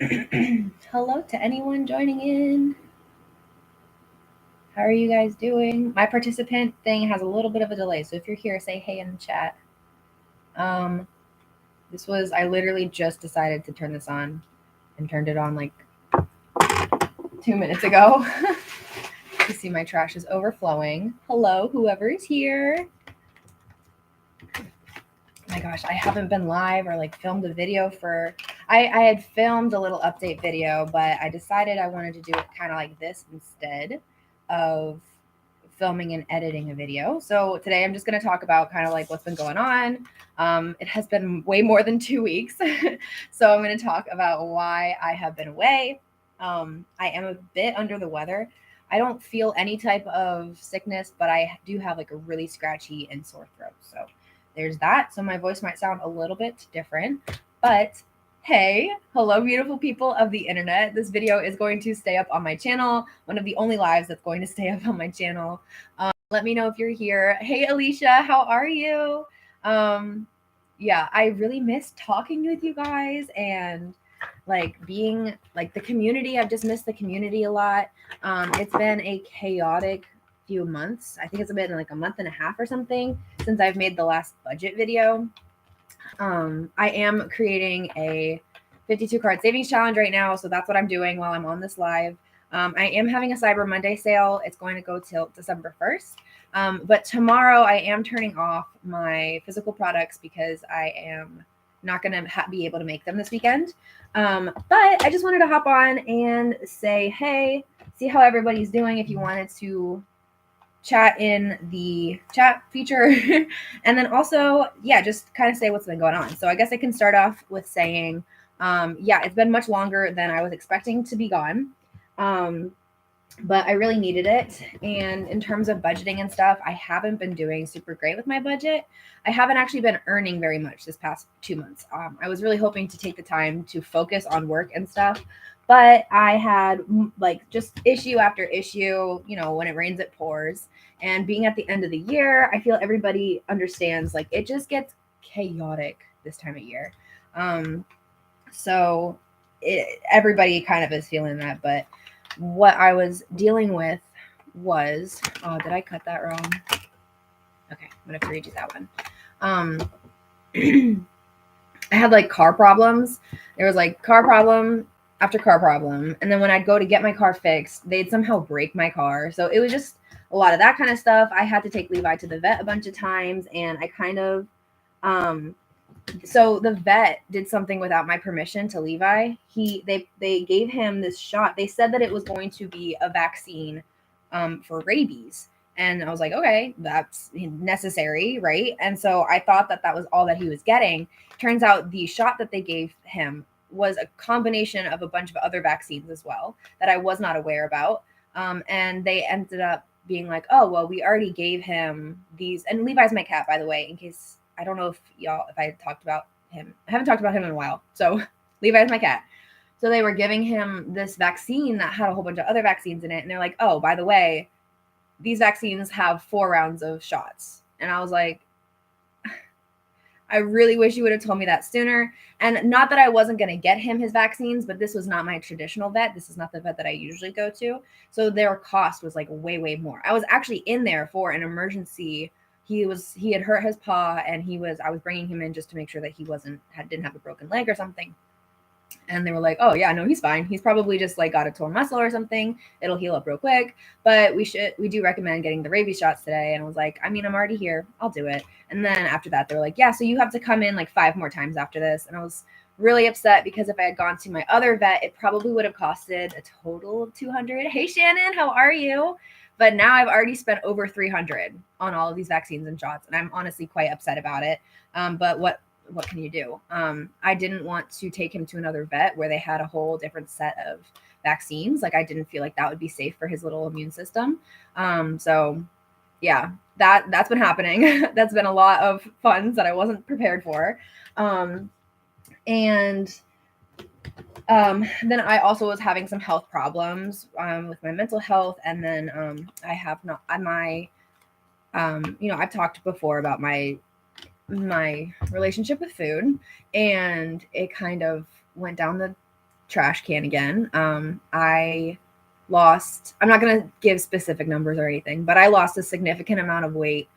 Hello to anyone joining in. How are you guys doing? My participant thing has a little bit of a delay, so if you're here, say hey in the chat. I literally just decided to turn this on and turned it on like 2 minutes ago. You see my trash is overflowing. Hello, whoever is here. Oh my gosh, I haven't been live or like filmed a video for... I had filmed a little update video, but I decided I wanted to do it kind of like this instead of filming and editing a video. So today I'm just going to talk about kind of like what's been going on. It has been way more than 2 weeks. So I'm going to talk about why I have been away. I am a bit under the weather. I don't feel any type of sickness, but I do have like a really scratchy and sore throat. So there's that. So my voice might sound a little bit different, but hey, hello, beautiful people of the internet. This video is going to stay up on my channel, one of the only lives that's going to stay up on my channel. Let me know if you're here. Hey, Alicia, how are you? Yeah, I really miss talking with you guys and like being like the community. I've just missed the community a lot. It's been a chaotic few months. I think it's been like a month and a half or something since I've made the last budget video. I am creating a 52 card savings challenge right now. So that's what I'm doing while I'm on this live. I am having a Cyber Monday sale. It's going to go till December 1st. But tomorrow I am turning off my physical products because I am not going to be able to make them this weekend. But I just wanted to hop on and say, hey, see how everybody's doing. If you wanted to chat in the chat feature and then also just kind of say what's been going on. So I guess I can start off with saying it's been much longer than I was expecting to be gone, but I really needed it. And in terms of budgeting and stuff, I haven't been doing super great with my budget. I haven't actually been earning very much this past 2 months. I was really hoping to take the time to focus on work and stuff, but I had like just issue after issue. When it rains, it pours. And being at the end of the year, I feel everybody understands like it just gets chaotic this time of year. So everybody kind of is feeling that. But what I was dealing with was, did I cut that wrong? Okay, I'm gonna have to redo that one. I had like car problems. There was like car problem after car problem. And then when I'd go to get my car fixed, they'd somehow break my car. So it was just a lot of that kind of stuff. I had to take Levi to the vet a bunch of times, and I kind of, so the vet did something without my permission to Levi. They gave him this shot. They said that it was going to be a vaccine for rabies. And I was like, okay, that's necessary, right? And so I thought that that was all that he was getting. Turns out the shot that they gave him was a combination of a bunch of other vaccines as well that I was not aware about. And they ended up being like, oh, well, we already gave him these. And Levi's my cat, by the way, in case, I don't know if I talked about him. I haven't talked about him in a while. So Levi's my cat. So they were giving him this vaccine that had a whole bunch of other vaccines in it. And they're like, oh, by the way, these vaccines have 4 rounds of shots. And I was like, I really wish you would have told me that sooner. And not that I wasn't going to get him his vaccines, but this was not my traditional vet. This is not the vet that I usually go to. So their cost was like way, way more. I was actually in there for an emergency. He had hurt his paw, and I was bringing him in just to make sure that he didn't have a broken leg or something. And they were like, oh yeah, no, he's fine. He's probably just like got a torn muscle or something. It'll heal up real quick. But we do recommend getting the rabies shots today. And I was like, I mean, I'm already here. I'll do it. And then after that, they were like, yeah, so you have to come in like 5 more times after this. And I was really upset because if I had gone to my other vet, it probably would have costed a total of $200. Hey, Shannon, how are you? But now I've already spent over $300 on all of these vaccines and shots. And I'm honestly quite upset about it. But what can you do? I didn't want to take him to another vet where they had a whole different set of vaccines. Like I didn't feel like that would be safe for his little immune system. So yeah, that's been happening. That's been a lot of funds that I wasn't prepared for. And then I also was having some health problems with my mental health. And then I have not I've talked before about my relationship with food, and it kind of went down the trash can again. I'm not going to give specific numbers or anything, but I lost a significant amount of weight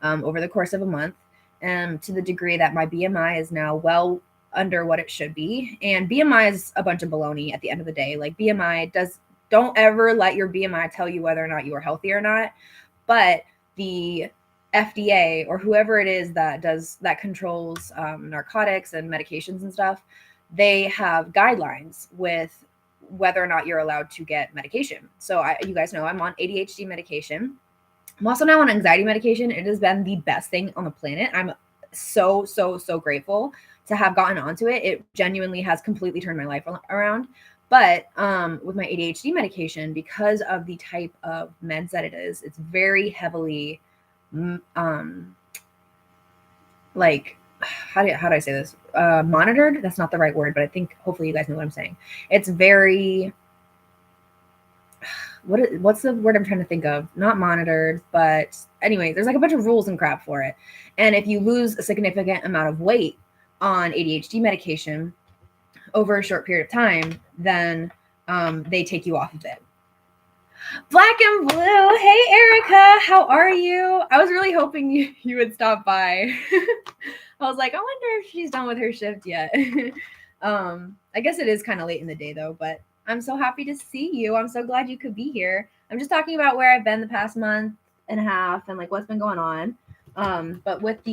over the course of a month, to the degree that my BMI is now well under what it should be. And BMI is a bunch of baloney at the end of the day. Like, don't ever let your BMI tell you whether or not you are healthy or not. But the FDA, or whoever it is that controls narcotics and medications and stuff, they have guidelines with whether or not you're allowed to get medication. So you guys know I'm on ADHD medication. I'm also now on anxiety medication. It has been the best thing on the planet. I'm so grateful to have gotten onto it. It genuinely has completely turned my life around. But with my ADHD medication, because of the type of meds that it is, it's very heavily like, how do I say this? Monitored? That's not the right word, but I think hopefully you guys know what I'm saying. It's very, what's the word I'm trying to think of? Not monitored, but anyway, there's like a bunch of rules and crap for it. And if you lose a significant amount of weight on ADHD medication over a short period of time, then they take you off of it. Black and Blue, hey Erica, how are you? I was really hoping you would stop by. I was like, I wonder if she's done with her shift yet. I guess it is kind of late in the day though, but I'm so happy to see you. I'm so glad you could be here. I'm just talking about where I've been the past month and a half and like what's been going on. But with my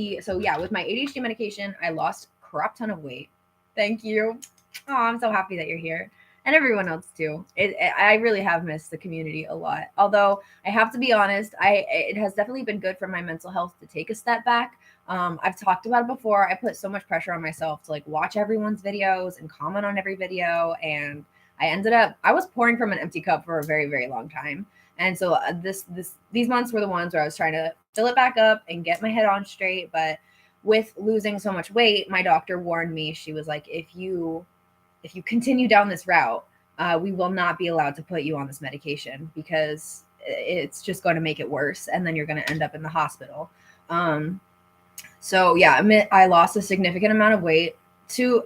ADHD medication, I lost a crap ton of weight. Thank you. Oh, I'm so happy that you're here. And everyone else too. I really have missed the community a lot. Although I have to be honest, it has definitely been good for my mental health to take a step back. I've talked about it before. I put so much pressure on myself to like watch everyone's videos and comment on every video. And I was pouring from an empty cup for a very, very long time. And so these months were the ones where I was trying to fill it back up and get my head on straight. But with losing so much weight, my doctor warned me. She was like, if you continue down this route, we will not be allowed to put you on this medication because it's just going to make it worse. And then you're going to end up in the hospital. So yeah, I lost a significant amount of weight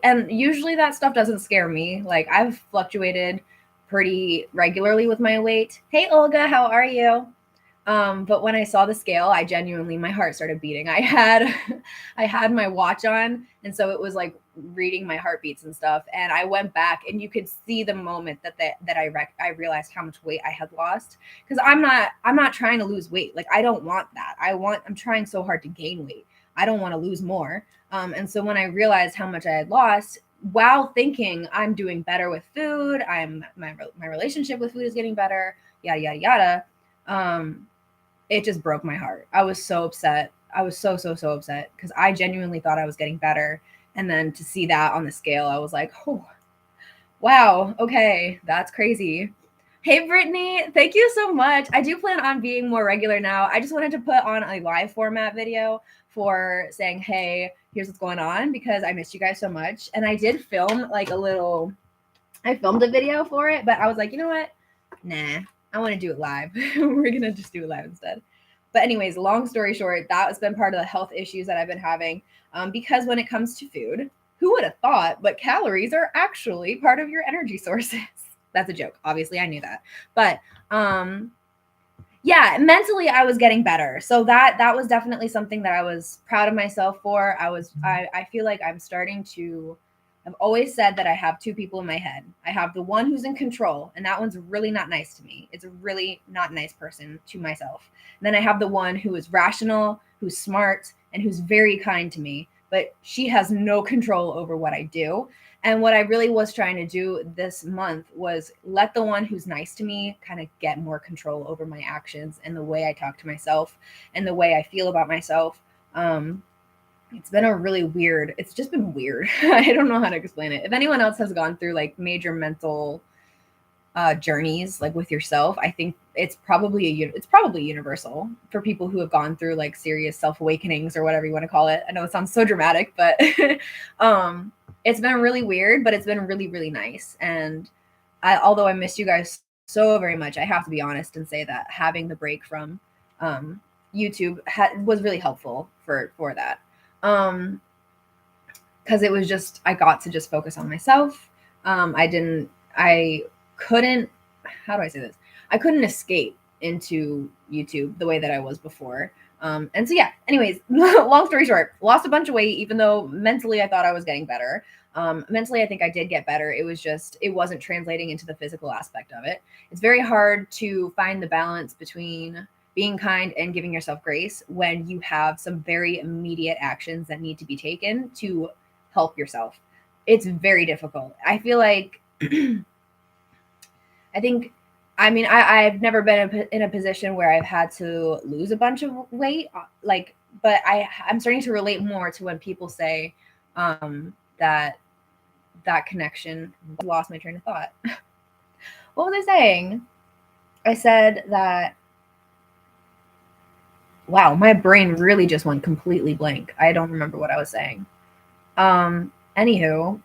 and usually that stuff doesn't scare me. Like, I've fluctuated pretty regularly with my weight. Hey, Olga, how are you? But when I saw the scale, my heart started beating. I had my watch on. And so it was like reading my heartbeats and stuff. And I went back and you could see the moment that I realized how much weight I had lost. Cause I'm not trying to lose weight. Like, I don't want that. I'm trying so hard to gain weight. I don't want to lose more. And so when I realized how much I had lost, while thinking I'm doing better with food, my relationship with food is getting better, yada, yada, yada. It just broke my heart. I was so upset. I was so upset because I genuinely thought I was getting better. And then to see that on the scale, I was like, oh, wow. Okay. That's crazy. Hey, Brittany, thank you so much. I do plan on being more regular now. I just wanted to put on a live format video for saying, hey, here's what's going on, because I missed you guys so much. And I did film I filmed a video for it, but I was like, you know what? Nah, I want to do it live. We're going to just do it live instead. But anyways, long story short, that has been part of the health issues that I've been having, because when it comes to food, who would have thought, but calories are actually part of your energy sources. That's a joke. Obviously, I knew that. But yeah, mentally, I was getting better. So that was definitely something that I was proud of myself for. I feel like I've always said that I have two people in my head. I have the one who's in control, and that one's really not nice to me. It's a really not nice person to myself. And then I have the one who is rational, who's smart, and who's very kind to me, but she has no control over what I do. And what I really was trying to do this month was let the one who's nice to me kind of get more control over my actions and the way I talk to myself and the way I feel about myself. It's just been weird. I don't know how to explain it. If anyone else has gone through like major mental journeys, like with yourself, I think it's probably universal for people who have gone through like serious self-awakenings or whatever you want to call it. I know it sounds so dramatic, but it's been really weird, but it's been really, really nice. And although I missed you guys so very much, I have to be honest and say that having the break from YouTube was really helpful for that. Because it was just, I got to just focus on myself. I couldn't, how do I say this? I couldn't escape into YouTube the way that I was before. And so, yeah, anyways, long story short, lost a bunch of weight, even though mentally I thought I was getting better. Mentally, I think I did get better. It was just, it wasn't translating into the physical aspect of it. It's very hard to find the balance between being kind and giving yourself grace when you have some very immediate actions that need to be taken to help yourself. It's very difficult. I feel like, I've never been in a position where I've had to lose a bunch of weight, but I'm starting to relate more to when people say that connection. I lost my train of thought. What was I saying? I said that, wow, my brain really just went completely blank. I don't remember what I was saying. Anywho,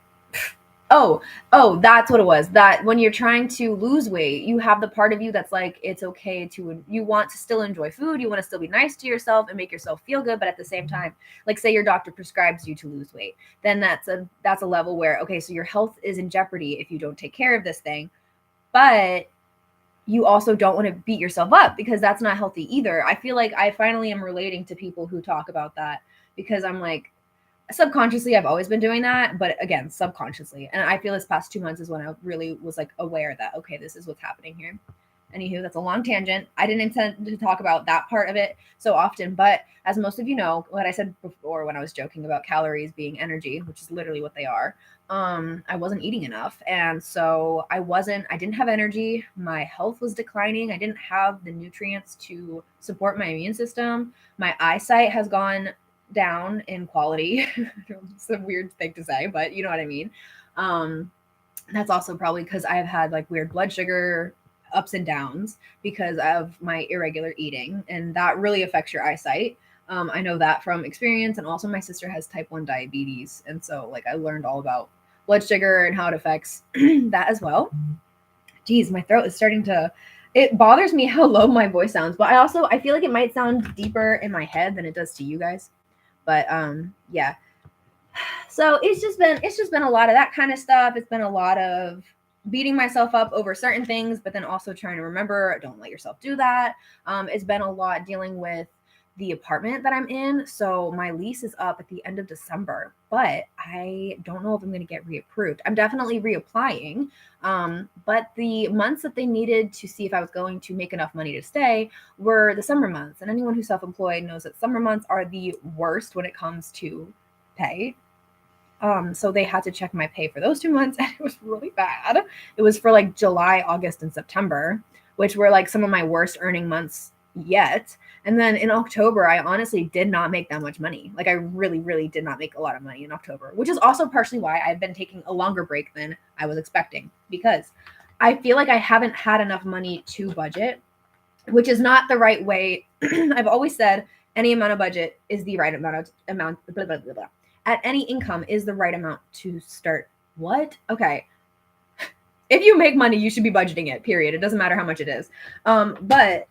Oh, that's what it was. That when you're trying to lose weight, you have the part of you that's like, it's okay to, you want to still enjoy food. You want to still be nice to yourself and make yourself feel good. But at the same time, like say your doctor prescribes you to lose weight, then that's a level where, okay, so your health is in jeopardy if you don't take care of this thing. But you also don't want to beat yourself up because that's not healthy either. I feel like I finally am relating to people who talk about that because I'm like, subconsciously I've always been doing that, but again, subconsciously. And I feel this past 2 months is when I really was like aware that, okay, this is what's happening here. Anywho, that's a long tangent. I didn't intend to talk about that part of it so often, but as most of you know, what I said before when I was joking about calories being energy, which is literally what they are, I wasn't eating enough. And so I didn't have energy. My health was declining. I didn't have the nutrients to support my immune system. My eyesight has gone down in quality. It's a weird thing to say, but you know what I mean. That's also probably because I've had like weird blood sugar ups and downs because of my irregular eating, and that really affects your eyesight. I know that from experience, and also my sister has type 1 diabetes, and so like I learned all about blood sugar and how it affects that as well. Geez, my throat is starting to, it bothers me how low my voice sounds, but I feel like it might sound deeper in my head than it does to you guys. But yeah. So it's just been a lot of that kind of stuff. It's been a lot of beating myself up over certain things, but then also trying to remember, don't let yourself do that. It's been a lot dealing with the apartment that I'm in. So my lease is up at the end of December, but I don't know if I'm going to get reapproved. I'm definitely reapplying. But the months that they needed to see if I was going to make enough money to stay were the summer months. And anyone who's self-employed knows that summer months are the worst when it comes to pay. So they had to check my pay for those 2 months, and it was really bad. It was for like July, August, and September, which were like some of my worst earning months yet. And then in October, I honestly did not make that much money. Like I really, really did not make a lot of money in October, which is also partially why I've been taking a longer break than I was expecting, because I feel like I haven't had enough money to budget, which is not the right way. I've always said any amount of budget is the right amount, blah, blah, blah, blah. At any income is the right amount to start. What? Okay. If you make money, you should be budgeting it, period. It doesn't matter how much it is. But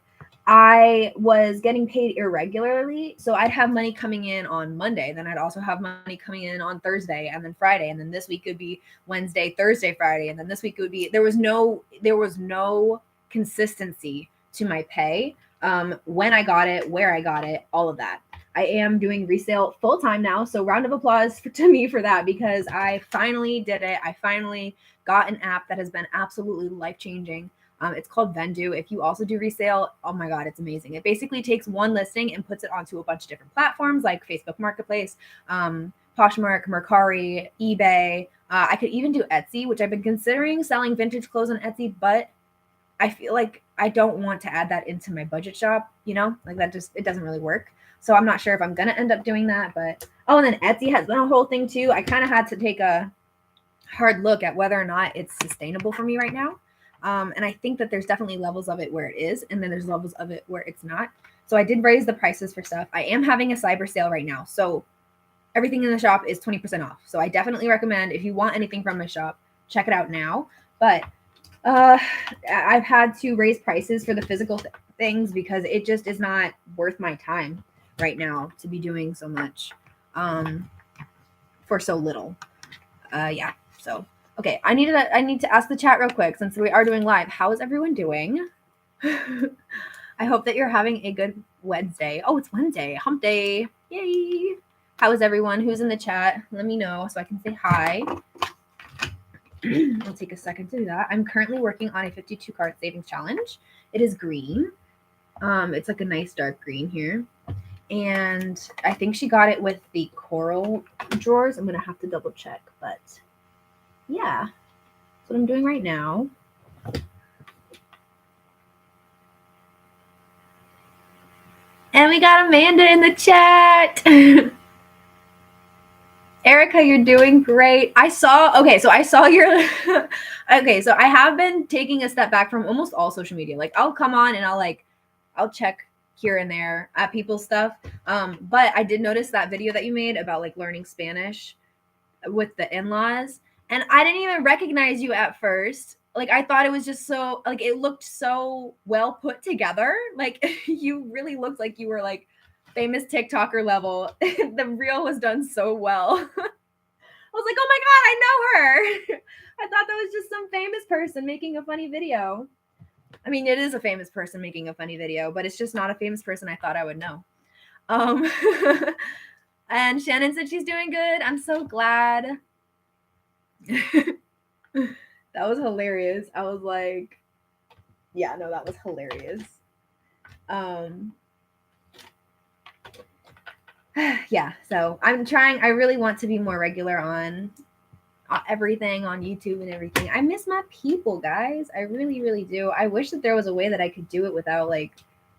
I was getting paid irregularly. So I'd have money coming in on Monday. Then I'd also have money coming in on Thursday and then Friday. And then this week would be Wednesday, Thursday, Friday. And then this week would be, there was no consistency to my pay. When I got it, where I got it, all of that. I am doing resale full time now. So round of applause to me for that, because I finally did it. I finally got an app that has been absolutely life-changing. It's called Vendoo. If you also do resale, oh my God, it's amazing. It basically takes one listing and puts it onto a bunch of different platforms like Facebook Marketplace, Poshmark, Mercari, eBay. I could even do Etsy, which I've been considering selling vintage clothes on Etsy, but I feel like I don't want to add that into my budget shop, like that just, it doesn't really work. So I'm not sure if I'm going to end up doing that, but, and then Etsy has been a whole thing too. I kind of had to take a hard look at whether or not it's sustainable for me right now. And I think that there's definitely levels of it where it is, and then there's levels of it where it's not. So I did raise the prices for stuff. I am having a cyber sale right now. So everything in the shop is 20% off. So I definitely recommend, if you want anything from my shop, check it out now. But I've had to raise prices for the physical things because it just is not worth my time right now to be doing so much for so little. Yeah. So, Okay, I need to ask the chat real quick since we are doing live. How is everyone doing? I hope that you're having a good Wednesday. Oh, it's Wednesday, hump day. Yay. How is everyone? Who's in the chat? Let me know so I can say hi. I'll take a second to do that. I'm currently working on a 52 card savings challenge. It is green. It's like a nice dark green here. And I think she got it with the coral drawers. I'm going to have to double check, but yeah, that's what I'm doing right now. And we got Amanda in the chat. Erica, you're doing great. I saw your, okay, so I have been taking a step back from almost all social media. Like I'll come on and I'll check here and there at people's stuff. But I did notice that video that you made about like learning Spanish with the in-laws. And I didn't even recognize you at first. Like I thought it was just so, like it looked so well put together. Like you really looked like you were like famous TikToker level. The reel was done so well. I was like, oh my God, I know her. I thought that was just some famous person making a funny video. I mean, it is a famous person making a funny video, but it's just not a famous person I thought I would know. And Shannon said she's doing good. I'm so glad. That was hilarious. I was like, yeah, no, that was hilarious. Yeah, so I really want to be more regular on everything on YouTube and everything. I miss my people, guys. I really, really do. I wish that there was a way that I could do it without like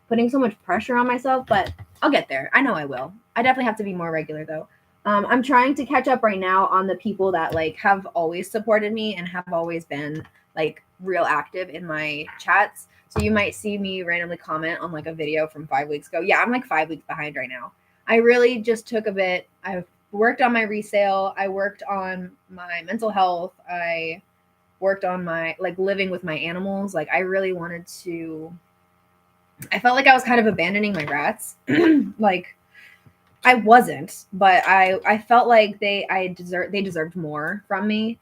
putting so much pressure on myself, but I'll get there. I know I will. I definitely have to be more regular though. I'm trying to catch up right now on the people that like have always supported me and have always been like real active in my chats. So you might see me randomly comment on like a video from 5 weeks ago. Yeah, I'm like 5 weeks behind right now. I really just took a bit. I've worked on my resale. I worked on my mental health. I worked on my like living with my animals. Like I really wanted to, I felt like I was kind of abandoning my rats. Like I wasn't, but I felt like they deserved more from me.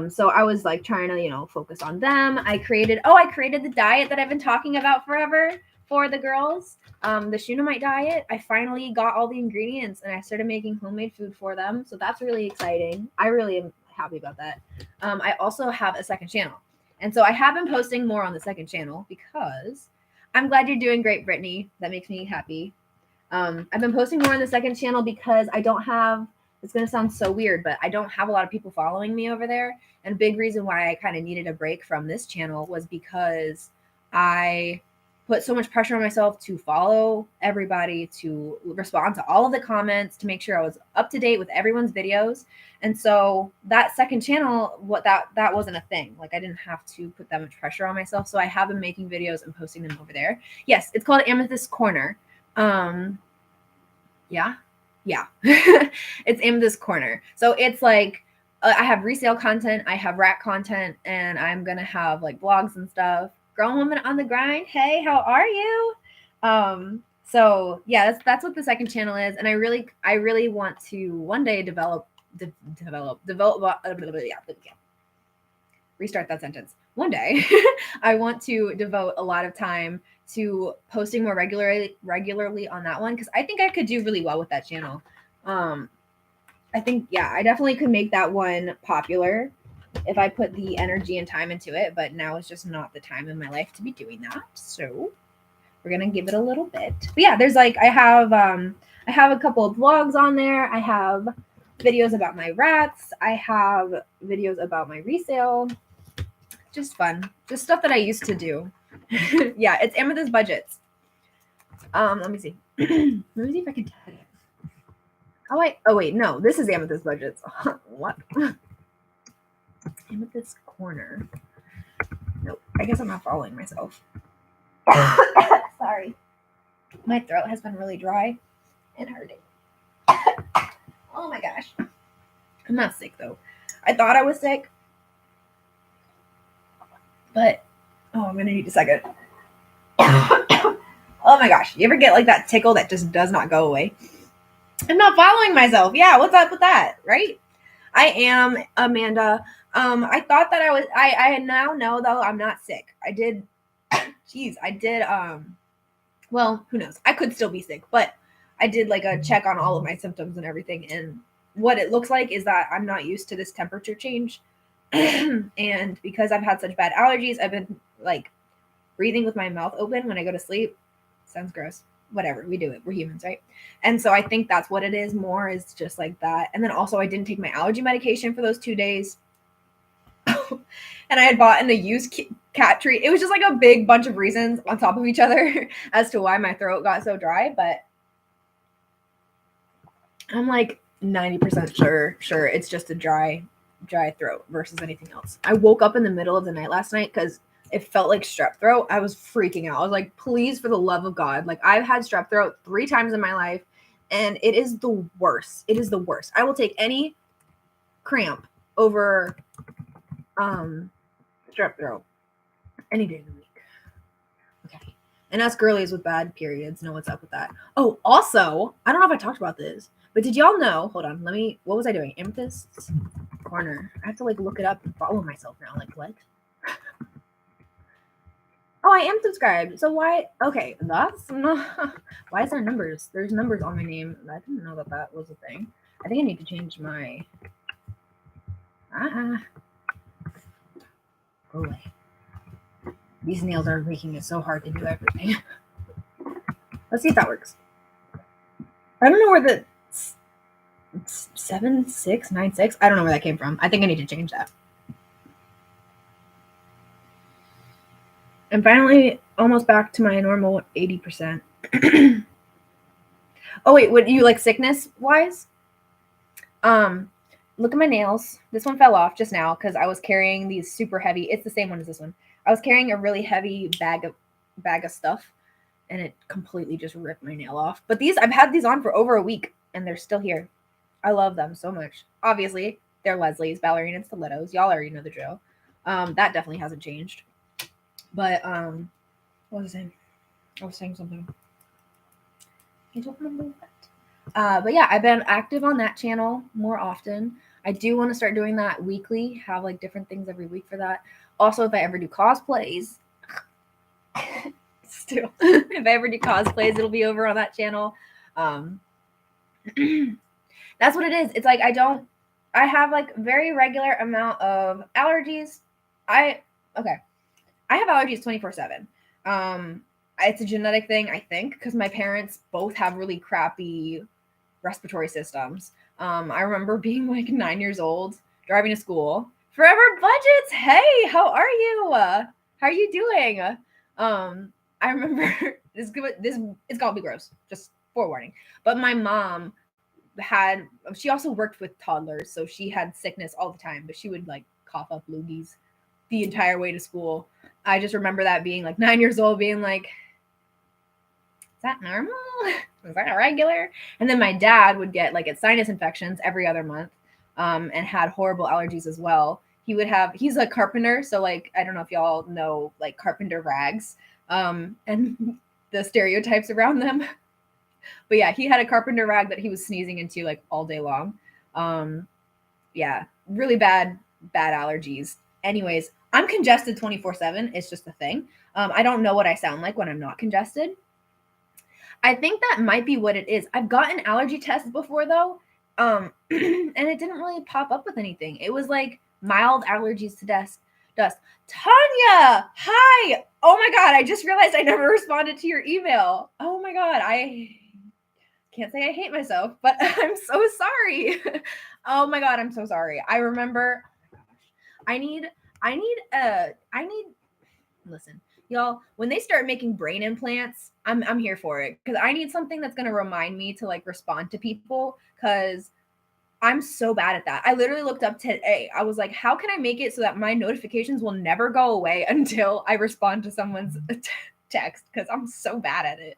So I was like trying to, focus on them. I created the diet that I've been talking about forever for the girls. The Shunammite diet. I finally got all the ingredients and I started making homemade food for them. So that's really exciting. I really am happy about that. I also have a second channel. And so I have been posting more on the second channel because I'm glad you're doing great, Brittany. That makes me happy. I've been posting more on the second channel because I don't have, it's going to sound so weird, but I don't have a lot of people following me over there. And a big reason why I kind of needed a break from this channel was because I put so much pressure on myself to follow everybody, to respond to all of the comments, to make sure I was up to date with everyone's videos. And so that second channel, that wasn't a thing. Like I didn't have to put that much pressure on myself. So I have been making videos and posting them over there. Yes, it's called Amethyst Corner. Yeah. It's Amethyst Corner. So it's like I have resale content, I have rat content, and I'm gonna have like vlogs and stuff. Grown woman on the grind. Hey, how are you? So yeah, that's what the second channel is, and I really want to one day develop. Restart that sentence. One day, I want to devote a lot of time to posting more regularly on that one because I think I could do really well with that channel. I think I definitely could make that one popular if I put the energy and time into it, but now is just not the time in my life to be doing that. So we're gonna give it a little bit. But yeah, there's like I have a couple of vlogs on there. I have videos about my rats. I have videos about my resale. Just fun, just stuff that I used to do. Yeah, it's Amethyst Budgets. Let me see. Let me see if I can tag it. Oh wait, no, this is Amethyst Budgets. What? Amethyst Corner. Nope, I guess I'm not following myself. Sorry. My throat has been really dry and hurting. Oh my gosh. I'm not sick though. I thought I was sick. But, I'm going to need a second. Oh my gosh. You ever get like that tickle that just does not go away? I'm not following myself. Yeah, what's up with that, right? I am Amanda I thought that I now know though I'm not sick. I did, well, who knows? I could still be sick, but I did like a check on all of my symptoms and everything. And what it looks like is that I'm not used to this temperature change. And because I've had such bad allergies, I've been like breathing with my mouth open when I go to sleep. Sounds gross. Whatever, we do it. We're humans, right? And so I think that's what it is more, is just like that. And then also I didn't take my allergy medication for those 2 days. And I had bought in a used cat treat. It was just like a big bunch of reasons on top of each other as to why my throat got so dry. But I'm like 90% sure it's just a dry throat versus anything else. I woke up in the middle of the night last night because it felt like strep throat. I was freaking out. I was like, please, for the love of God. Like, I've had strep throat 3 times in my life, and it is the worst. It is the worst. I will take any cramp over strep throat any day of the week. Okay. And us girlies with bad periods know what's up with that. Oh, also, I don't know if I talked about this, but did y'all know? Hold on. What was I doing? Amethyst corner. I have to like look it up and follow myself now. Like, what? Oh, I am subscribed. So why? Okay, that's not. Why is there numbers? There's numbers on my name. I didn't know that was a thing. I think I need to change my. Go away. These nails are making it so hard to do everything. Let's see if that works. I don't know where the 7696. I don't know where that came from. I think I need to change that. I'm finally almost back to my normal 80%. Oh wait, would you like sickness wise? Look at my nails. This one fell off just now because I was carrying these super heavy. It's the same one as this one. I was carrying a really heavy bag of stuff, and it completely just ripped my nail off. But these, I've had these on for over a week, and they're still here. I love them so much. Obviously, they're Leslie's ballerina stilettos. Y'all already know the drill. That definitely hasn't changed. But what was I saying? I was saying something. I don't remember what. But yeah, I've been active on that channel more often. I do want to start doing that weekly, have like different things every week for that. Also, if I ever do cosplays, if I ever do cosplays, it'll be over on that channel. That's what it is. It's like I have like very regular amount of allergies. I have allergies 24/7. It's a genetic thing, I think, because my parents both have really crappy respiratory systems. I remember being like 9 years old, driving to school. Forever Budgets, hey, how are you? How are you doing? I remember this it's gonna be gross, just forewarning. But my mom she also worked with toddlers, so she had sickness all the time, but she would like cough up loogies the entire way to school. I just remember that being like 9 years old, being like, is that normal? Is that regular? And then my dad would get like sinus infections every other month, and had horrible allergies as well. He's a carpenter, so like I don't know if y'all know like carpenter rags, and the stereotypes around them. But yeah, he had a carpenter rag that he was sneezing into like all day long. Yeah, really bad allergies. Anyways, I'm congested 24/7. It's just a thing. I don't know what I sound like when I'm not congested. I think that might be what it is. I've gotten allergy tests before though, and it didn't really pop up with anything. It was like mild allergies to dust. Tanya, hi. Oh my God, I just realized I never responded to your email. Oh my God, I can't say I hate myself, but I'm so sorry. Oh my God, I'm so sorry. I remember. I need. Listen, y'all. When they start making brain implants, I'm here for it because I need something that's gonna remind me to like respond to people because I'm so bad at that. I literally looked up today. I was like, how can I make it so that my notifications will never go away until I respond to someone's text? Because I'm so bad at it.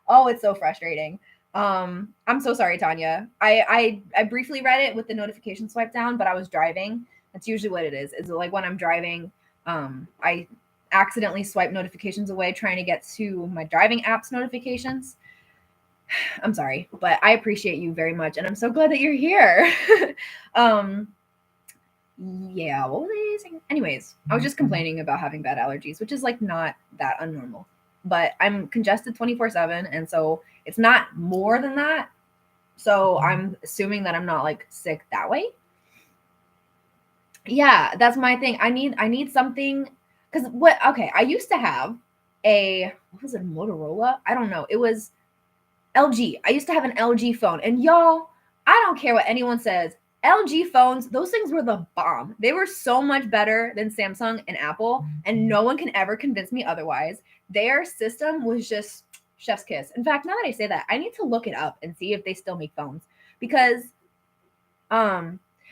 Oh, it's so frustrating. I'm so sorry, Tanya. I briefly read it with the notification swipe down, but I was driving. That's usually what it is. Is like when I'm driving, I accidentally swipe notifications away trying to get to my driving app's notifications. I'm sorry, but I appreciate you very much, and I'm so glad that you're here. Yeah, what was I saying? Anyways, I was just complaining about having bad allergies, which is like not that unnormal. But I'm congested 24/7, and so it's not more than that. So I'm assuming that I'm not like sick that way. Yeah, that's my thing. I need something because I used to have what was it, a Motorola? I don't know. It was LG. I used to have an LG phone. And y'all, I don't care what anyone says. LG phones, those things were the bomb. They were so much better than Samsung and Apple, and no one can ever convince me otherwise. Their system was just chef's kiss. In fact, now that I say that, I need to look it up and see if they still make phones because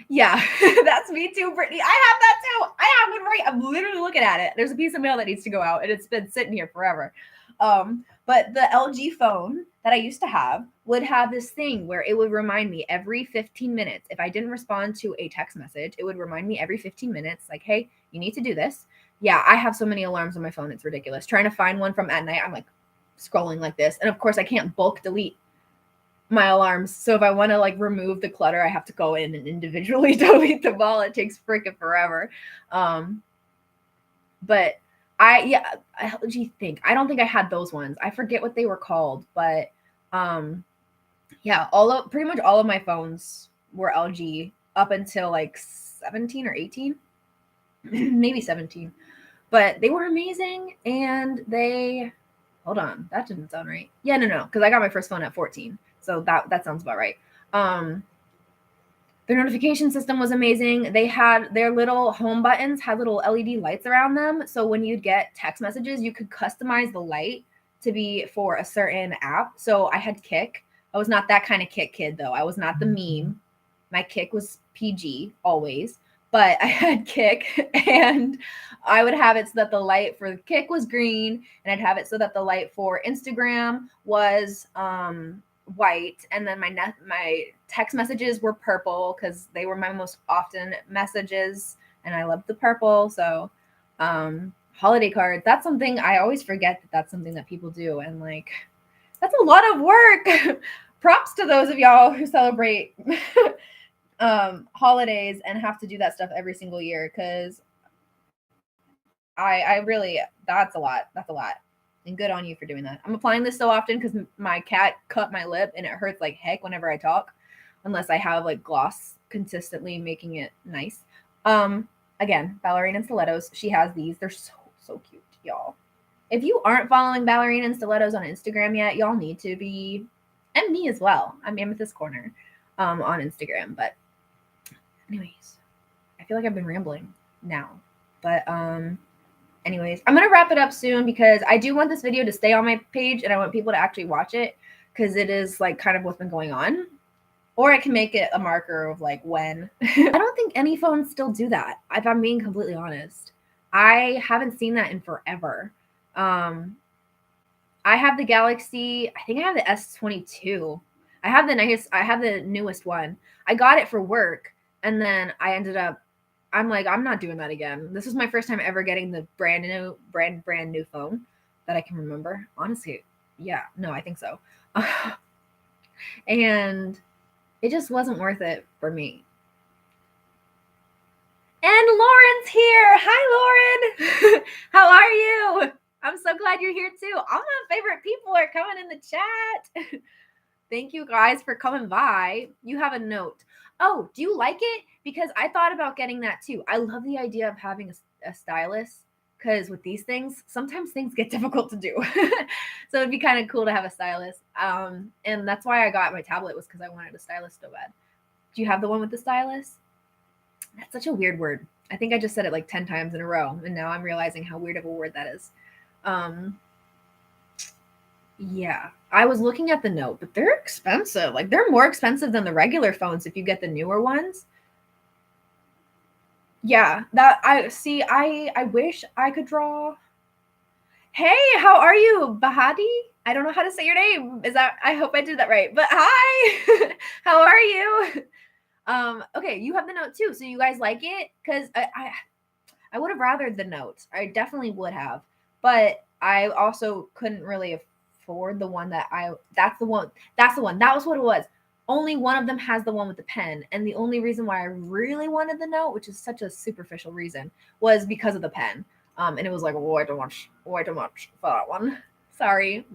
yeah, that's me too, Brittany. I have that too. I have one right. I'm literally looking at it. There's a piece of mail that needs to go out, and it's been sitting here forever. But the LG phone that I used to have would have this thing where it would remind me every 15 minutes. If I didn't respond to a text message, it would remind me every 15 minutes, like, hey, you need to do this. Yeah, I have so many alarms on my phone. It's ridiculous. Trying to find one from at night, I'm like scrolling like this. And of course, I can't bulk delete my alarms. So if I want to like remove the clutter, I have to go in and individually delete them all. It takes freaking forever. But I don't think I had those ones. I forget what they were called, but yeah, pretty much all of my phones were LG up until like 17 or 18, maybe 17. But they were amazing, and hold on, that didn't sound right. Yeah, no, because I got my first phone at 14. So that sounds about right. Their notification system was amazing. They had their little home buttons had little LED lights around them. So when you'd get text messages, you could customize the light to be for a certain app. So I had Kik. I was not that kind of Kik kid, though. I was not the meme. My Kik was PG always. But I had Kik, and I would have it so that the light for Kik was green, and I'd have it so that the light for Instagram was white, and then my text messages were purple because they were my most often messages, and I loved the purple. So holiday cards, that's something I always forget that's something that people do, and like that's a lot of work. Props to those of y'all who celebrate holidays and have to do that stuff every single year, because I really, that's a lot. And good on you for doing that. I'm applying this so often because my cat cut my lip and it hurts like heck whenever I talk, unless I have like gloss consistently making it nice. Again, Ballerina and Stilettos. She has these. They're so cute, y'all. If you aren't following Ballerina and Stilettos on Instagram yet, y'all need to be, and me as well. I'm Amethyst Corner on Instagram. But anyways, I feel like I've been rambling now. But anyways, I'm going to wrap it up soon because I do want this video to stay on my page and I want people to actually watch it because it is like kind of what's been going on. Or I can make it a marker of like when. I don't think any phones still do that, if I'm being completely honest. I haven't seen that in forever. I have the Galaxy, I think I have the S22. I have the newest one. I got it for work, and then I ended up, I'm like, I'm not doing that again. This is my first time ever getting the brand new phone that I can remember. Honestly, yeah, no, I think so. And it just wasn't worth it for me. And Lauren's here. Hi, Lauren. How are you? I'm so glad you're here too. All my favorite people are coming in the chat. Thank you guys for coming by. You have a note. Oh, do you like it? Because I thought about getting that too. I love the idea of having a stylus, because with these things, sometimes things get difficult to do. So it'd be kind of cool to have a stylus. And that's why I got my tablet, was because I wanted a stylus so bad. Do you have the one with the stylus? That's such a weird word. I think I just said it like 10 times in a row, and now I'm realizing how weird of a word that is. Yeah, I was looking at the note, but they're expensive. Like, they're more expensive than the regular phones if you get the newer ones. Yeah, that I wish I could draw. Hey, how are you, Bahati? I don't know how to say your name. I hope I did that right. But hi. How are you? Okay, you have the note too. So you guys like it? Because I would have rathered the notes. I definitely would have. But I also couldn't really afford the one that's the one. That was what it was. only one of them has the one with the pen. And the only reason why I really wanted the note, which is such a superficial reason, was because of the pen. And it was like way too much for that one. Sorry.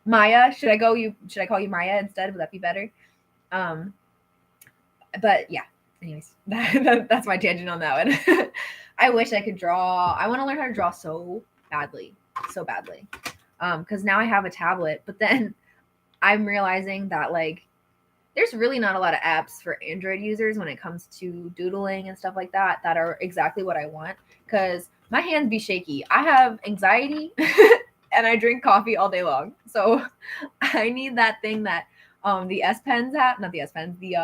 Maya, should I call you Maya instead? Would that be better? But yeah, anyways, that's my tangent on that one. I wish I could draw. I want to learn how to draw so badly. Because now I have a tablet, but then I'm realizing that like there's really not a lot of apps for Android users when it comes to doodling and stuff like that are exactly what I want, because my hands be shaky. I have anxiety and I drink coffee all day long. So I need that thing that the S Pens have, not the S Pens, the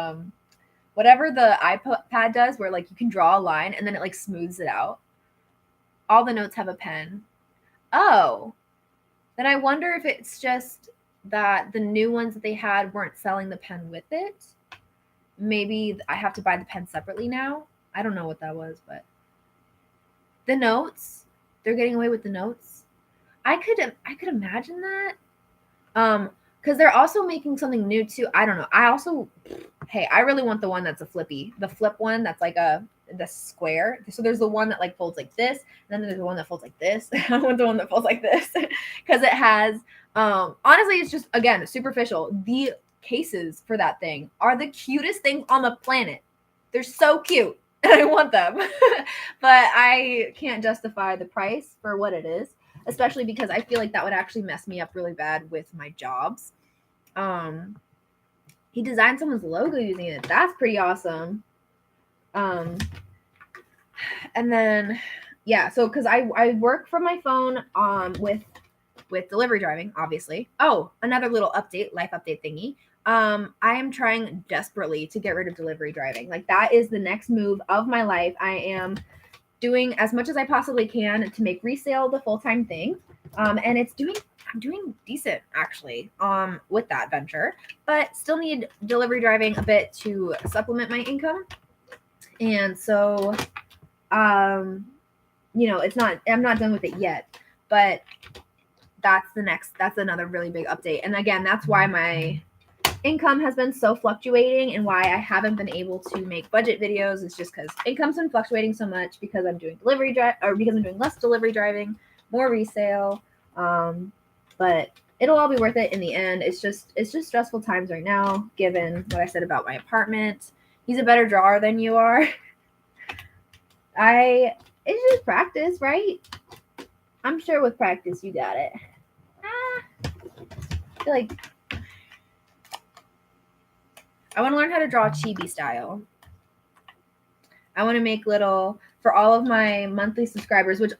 whatever the iPad does, where like you can draw a line and then it like smooths it out. All the notes have a pen. Oh, then I wonder if it's just that the new ones that they had weren't selling the pen with it. Maybe I have to buy the pen separately now. I don't know what that was, but the notes, they're getting away with the notes. I could imagine that. Because they're also making something new too. I don't know. I really want the one that's a flippy. The flip one that's like the square. So there's the one that like folds like this, and then there's the one that folds like this. I want the one that folds like this because it has honestly, it's just, again, superficial. The cases for that thing are the cutest things on the planet. They're so cute and I want them. But I can't justify the price for what it is, especially because I feel like that would actually mess me up really bad with my jobs. He designed someone's logo using it. That's pretty awesome. And then, yeah, so because I work from my phone with delivery driving, obviously. Oh, another little life update thingy. I am trying desperately to get rid of delivery driving. Like, that is the next move of my life. I am doing as much as I possibly can to make resale the full-time thing. And I'm doing decent actually with that venture, but still need delivery driving a bit to supplement my income. And so, I'm not done with it yet, but that's another really big update. And again, that's why my income has been so fluctuating and why I haven't been able to make budget videos. It's just because income's been fluctuating so much because I'm doing because I'm doing less delivery driving, more resale. But it'll all be worth it in the end. It's just stressful times right now, given what I said about my apartment. He's a better drawer than you are. It's just practice, right? I'm sure with practice you got it. I feel like I want to learn how to draw chibi style. I want to make little, for all of my monthly subscribers, which,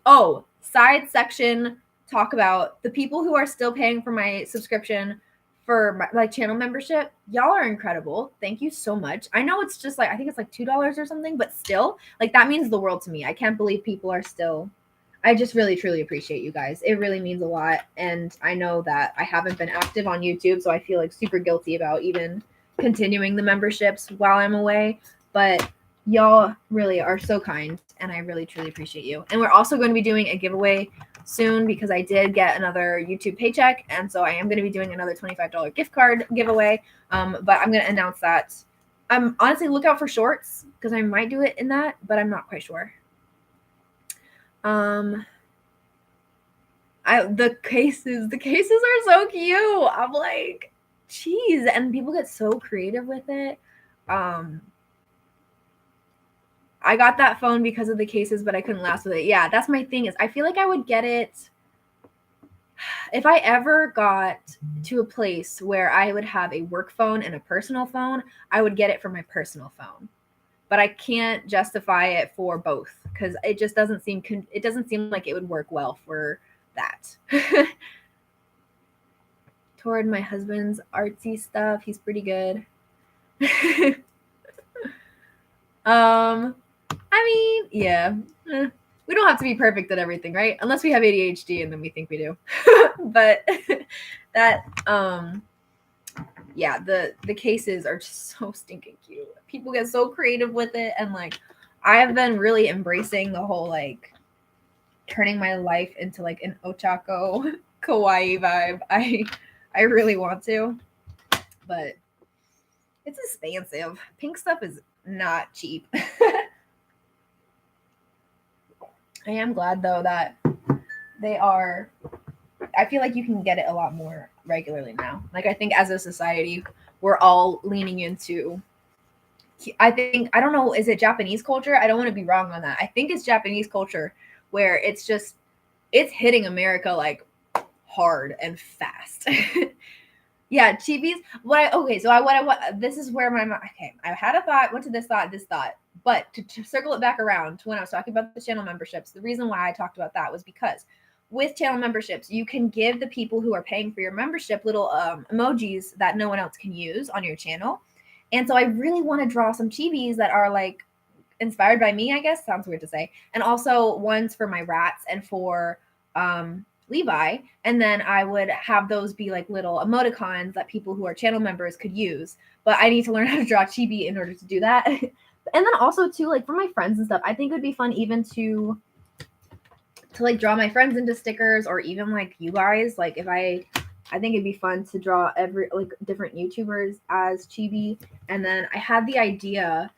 side section, talk about the people who are still paying for my subscription for my channel membership. Y'all are incredible. Thank you so much. I know it's just like, I think it's like $2 or something, but still, like, that means the world to me. I can't believe people are still, I just really, truly appreciate you guys. It really means a lot. And I know that I haven't been active on YouTube, so I feel like super guilty about even continuing the memberships while I'm away. But y'all really are so kind, and I really, truly appreciate you. And we're also going to be doing a giveaway soon because I did get another YouTube paycheck, and so I am going to be doing another $25 gift card giveaway. But I'm going to announce that. Honestly, look out for shorts because I might do it in that, but I'm not quite sure. The cases are so cute. I'm like, geez, and people get so creative with it. I got that phone because of the cases, but I couldn't last with it. Yeah, that's my thing, is I feel like I would get it if I ever got to a place where I would have a work phone and a personal phone. I would get it for my personal phone, but I can't justify it for both because it just doesn't seem like it would work well for that. Toward my husband's artsy stuff, he's pretty good. I mean, yeah, we don't have to be perfect at everything, right? Unless we have ADHD and then we think we do. But that, yeah, the cases are just so stinking cute. People get so creative with it. And like, I have been really embracing the whole, like, turning my life into like an Ochako kawaii vibe. I I really want to, but it's expensive. Pink stuff is not cheap. I am glad though that I feel like you can get it a lot more regularly now. Like I think as a society, we're all leaning into, I don't know, is it Japanese culture? I don't want to be wrong on that. I think it's Japanese culture where it's hitting America like hard and fast. Yeah, chibis. This is where I had a thought, went to this thought, but to circle it back around to when I was talking about the channel memberships, the reason why I talked about that was because with channel memberships, you can give the people who are paying for your membership little emojis that no one else can use on your channel. And so I really want to draw some chibis that are like inspired by me, I guess. Sounds weird to say. And also ones for my rats and for Levi. And then I would have those be like little emoticons that people who are channel members could use. But I need to learn how to draw chibi in order to do that. And then also too, like for my friends and stuff, I think it would be fun even to like draw my friends into stickers, or even like you guys. Like if I think it'd be fun to draw different YouTubers as chibi. And then I had the idea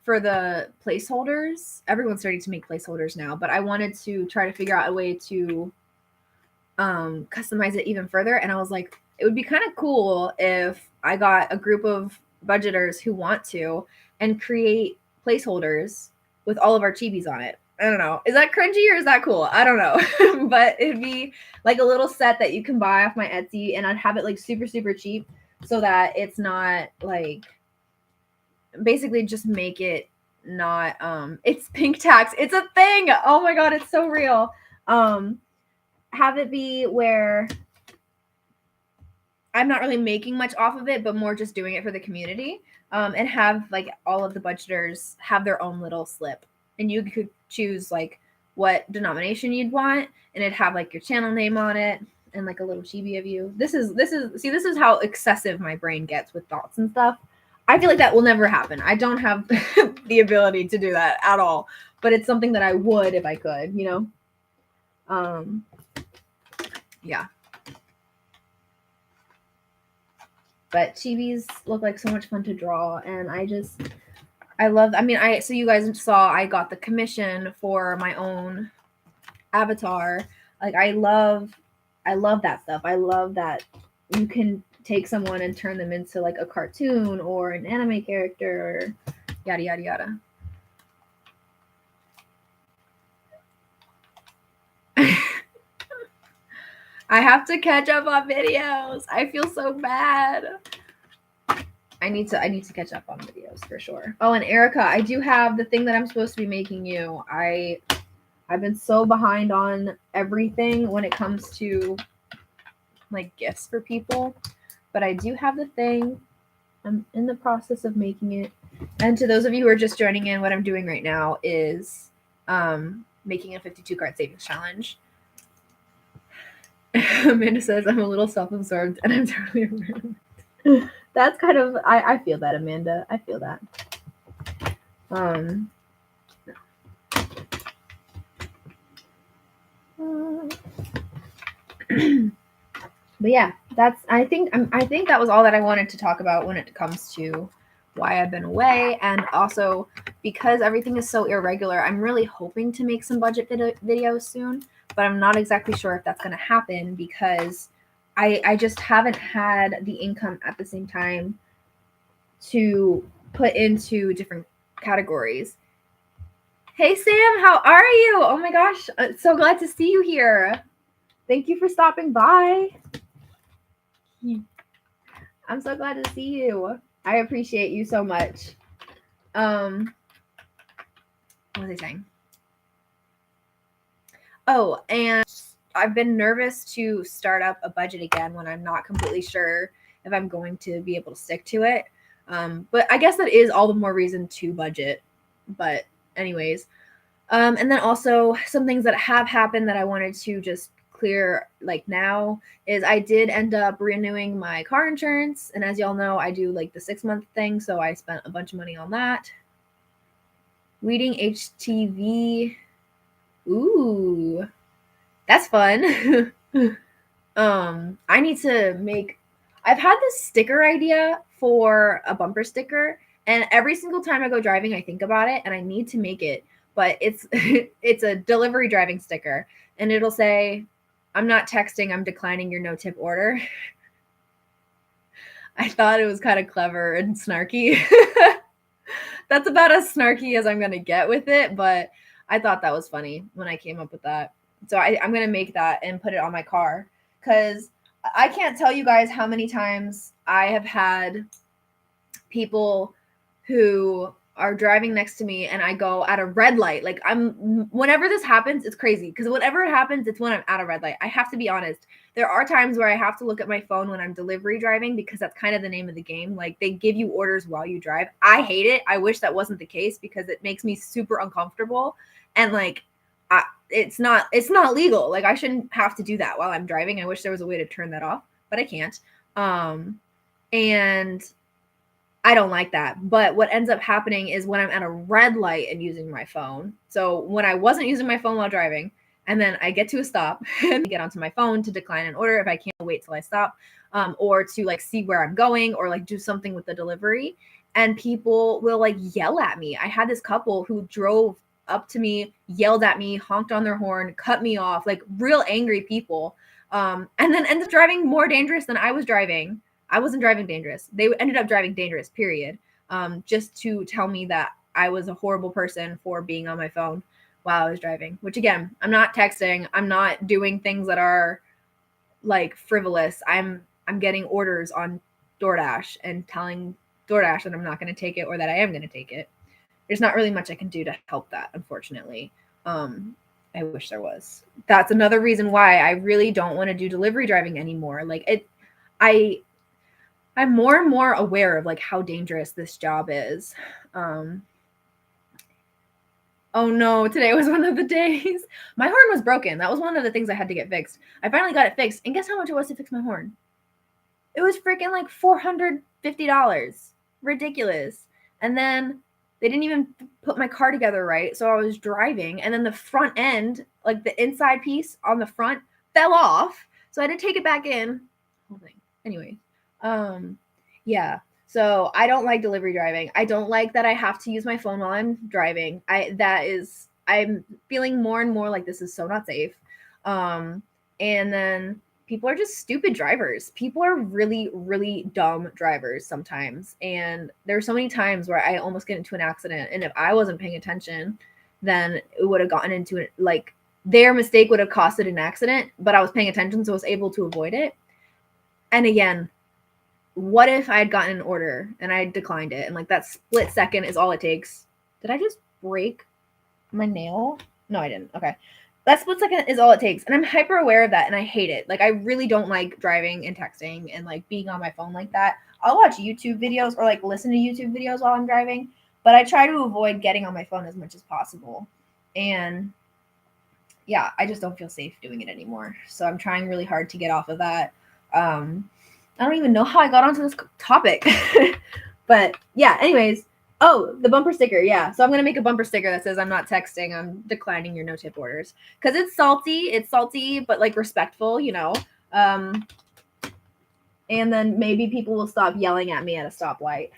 for the placeholders. Everyone's starting to make placeholders now, but I wanted to try to figure out a way to customize it even further. And I was like, it would be kind of cool if I got a group of budgeters who want to and create placeholders with all of our chibis on it. I don't know. Is that cringy or is that cool? I don't know. But it'd be like a little set that you can buy off my Etsy, and I'd have it like super, super cheap so that it's not like, basically just make it not, it's pink tax. It's a thing. Oh my God. It's so real. Have it be where I'm not really making much off of it, but more just doing it for the community. And have like all of the budgeters have their own little slip, and you could choose like what denomination you'd want, and it'd have like your channel name on it and like a little chibi of you. This is how excessive my brain gets with thoughts and stuff. I feel like that will never happen. I don't have the ability to do that at all, but it's something that I would if I could, you know? Yeah. But chibis look like so much fun to draw, and so you guys saw I got the commission for my own avatar. Like I love that stuff. I love that you can take someone and turn them into like a cartoon or an anime character, or yada yada yada. I have to catch up on videos. I feel so bad. I need to catch up on videos for sure. Oh, and Erica, I do have the thing that I'm supposed to be making you. I've been so behind on everything when it comes to like gifts for people, but I do have the thing. I'm in the process of making it. And to those of you who are just joining in, what I'm doing right now is making a 52 card savings challenge. Amanda says I'm a little self-absorbed and I'm totally rude. That's kind of, I feel that, Amanda. I feel that. But yeah, I think that was all that I wanted to talk about when it comes to why I've been away. And also because everything is so irregular, I'm really hoping to make some budget videos soon, but I'm not exactly sure if that's going to happen because I just haven't had the income at the same time to put into different categories. Hey Sam, how are you? Oh my gosh, so glad to see you here. Thank you for stopping by. I'm so glad to see you. I appreciate you so much. What was I saying? Oh, and I've been nervous to start up a budget again when I'm not completely sure if I'm going to be able to stick to it. But I guess that is all the more reason to budget. But anyways, and then also some things that have happened that I wanted to just clear like now is I did end up renewing my car insurance. And as y'all know, I do like the 6-month thing. So I spent a bunch of money on that. Reading HTV. Ooh, that's fun. I need to make, I've had this sticker idea for a bumper sticker, and every single time I go driving, I think about it and I need to make it, but it's it's a delivery driving sticker, and it'll say, "I'm not texting, I'm declining your no tip order." I thought it was kind of clever and snarky. That's about as snarky as I'm going to get with it, but I thought that was funny when I came up with that. So I'm going to make that and put it on my car, because I can't tell you guys how many times I have had people who are driving next to me and I go at a red light. Like, whenever this happens, it's crazy, because whenever it happens, it's when I'm at a red light. I have to be honest. There are times where I have to look at my phone when I'm delivery driving, because that's kind of the name of the game. Like, they give you orders while you drive. I hate it. I wish that wasn't the case, because it makes me super uncomfortable. And like, it's not legal. Like, I shouldn't have to do that while I'm driving. I wish there was a way to turn that off, but I can't. And I don't like that. But what ends up happening is when I'm at a red light and using my phone. So when I wasn't using my phone while driving, and then I get to a stop and get onto my phone to decline an order if I can't wait till I stop, or to like see where I'm going, or like do something with the delivery, and people will like yell at me. I had this couple who drove up to me, yelled at me, honked on their horn, cut me off, like real angry people, and then ended up driving more dangerous than I was driving. I wasn't driving dangerous. They ended up driving dangerous, period. Just to tell me that I was a horrible person for being on my phone while I was driving, which again, I'm not texting. I'm not doing things that are like frivolous. I'm getting orders on DoorDash and telling DoorDash that I'm not going to take it, or that I am going to take it. There's not really much I can do to help that, unfortunately. I wish there was. That's another reason why I really don't want to do delivery driving anymore. Like, I'm more and more aware of like how dangerous this job is. Oh no, today was one of the days. My horn was broken. That was one of the things I had to get fixed. I finally got it fixed, and guess how much it was to fix my horn? It was freaking like $450. Ridiculous. And then they didn't even put my car together right. So I was driving, and then the front end, like the inside piece on the front, fell off. So I had to take it back in. Whole thing. Anyway, yeah. So I don't like delivery driving. I don't like that I have to use my phone while I'm driving. I'm feeling more and more like this is so not safe. And then people are just stupid drivers. People are really, really dumb drivers sometimes. And there's so many times where I almost get into an accident. And if I wasn't paying attention, then it would have gotten into it. Like, their mistake would have costed an accident, but I was paying attention, so I was able to avoid it. And again, what if I had gotten an order and I declined it, and like that split second is all it takes? Did I just break my nail? No, I didn't. Okay. That split second is all it takes. And I'm hyper aware of that, and I hate it. Like, I really don't like driving and texting and like being on my phone like that. I'll watch YouTube videos or like listen to YouTube videos while I'm driving, but I try to avoid getting on my phone as much as possible. And yeah, I just don't feel safe doing it anymore. So I'm trying really hard to get off of that. I don't even know how I got onto this topic. But yeah, anyways. Oh, the bumper sticker. Yeah. So I'm going to make a bumper sticker that says, "I'm not texting, I'm declining your no tip orders." Because it's salty. It's salty, but like respectful, you know. And then maybe people will stop yelling at me at a stoplight.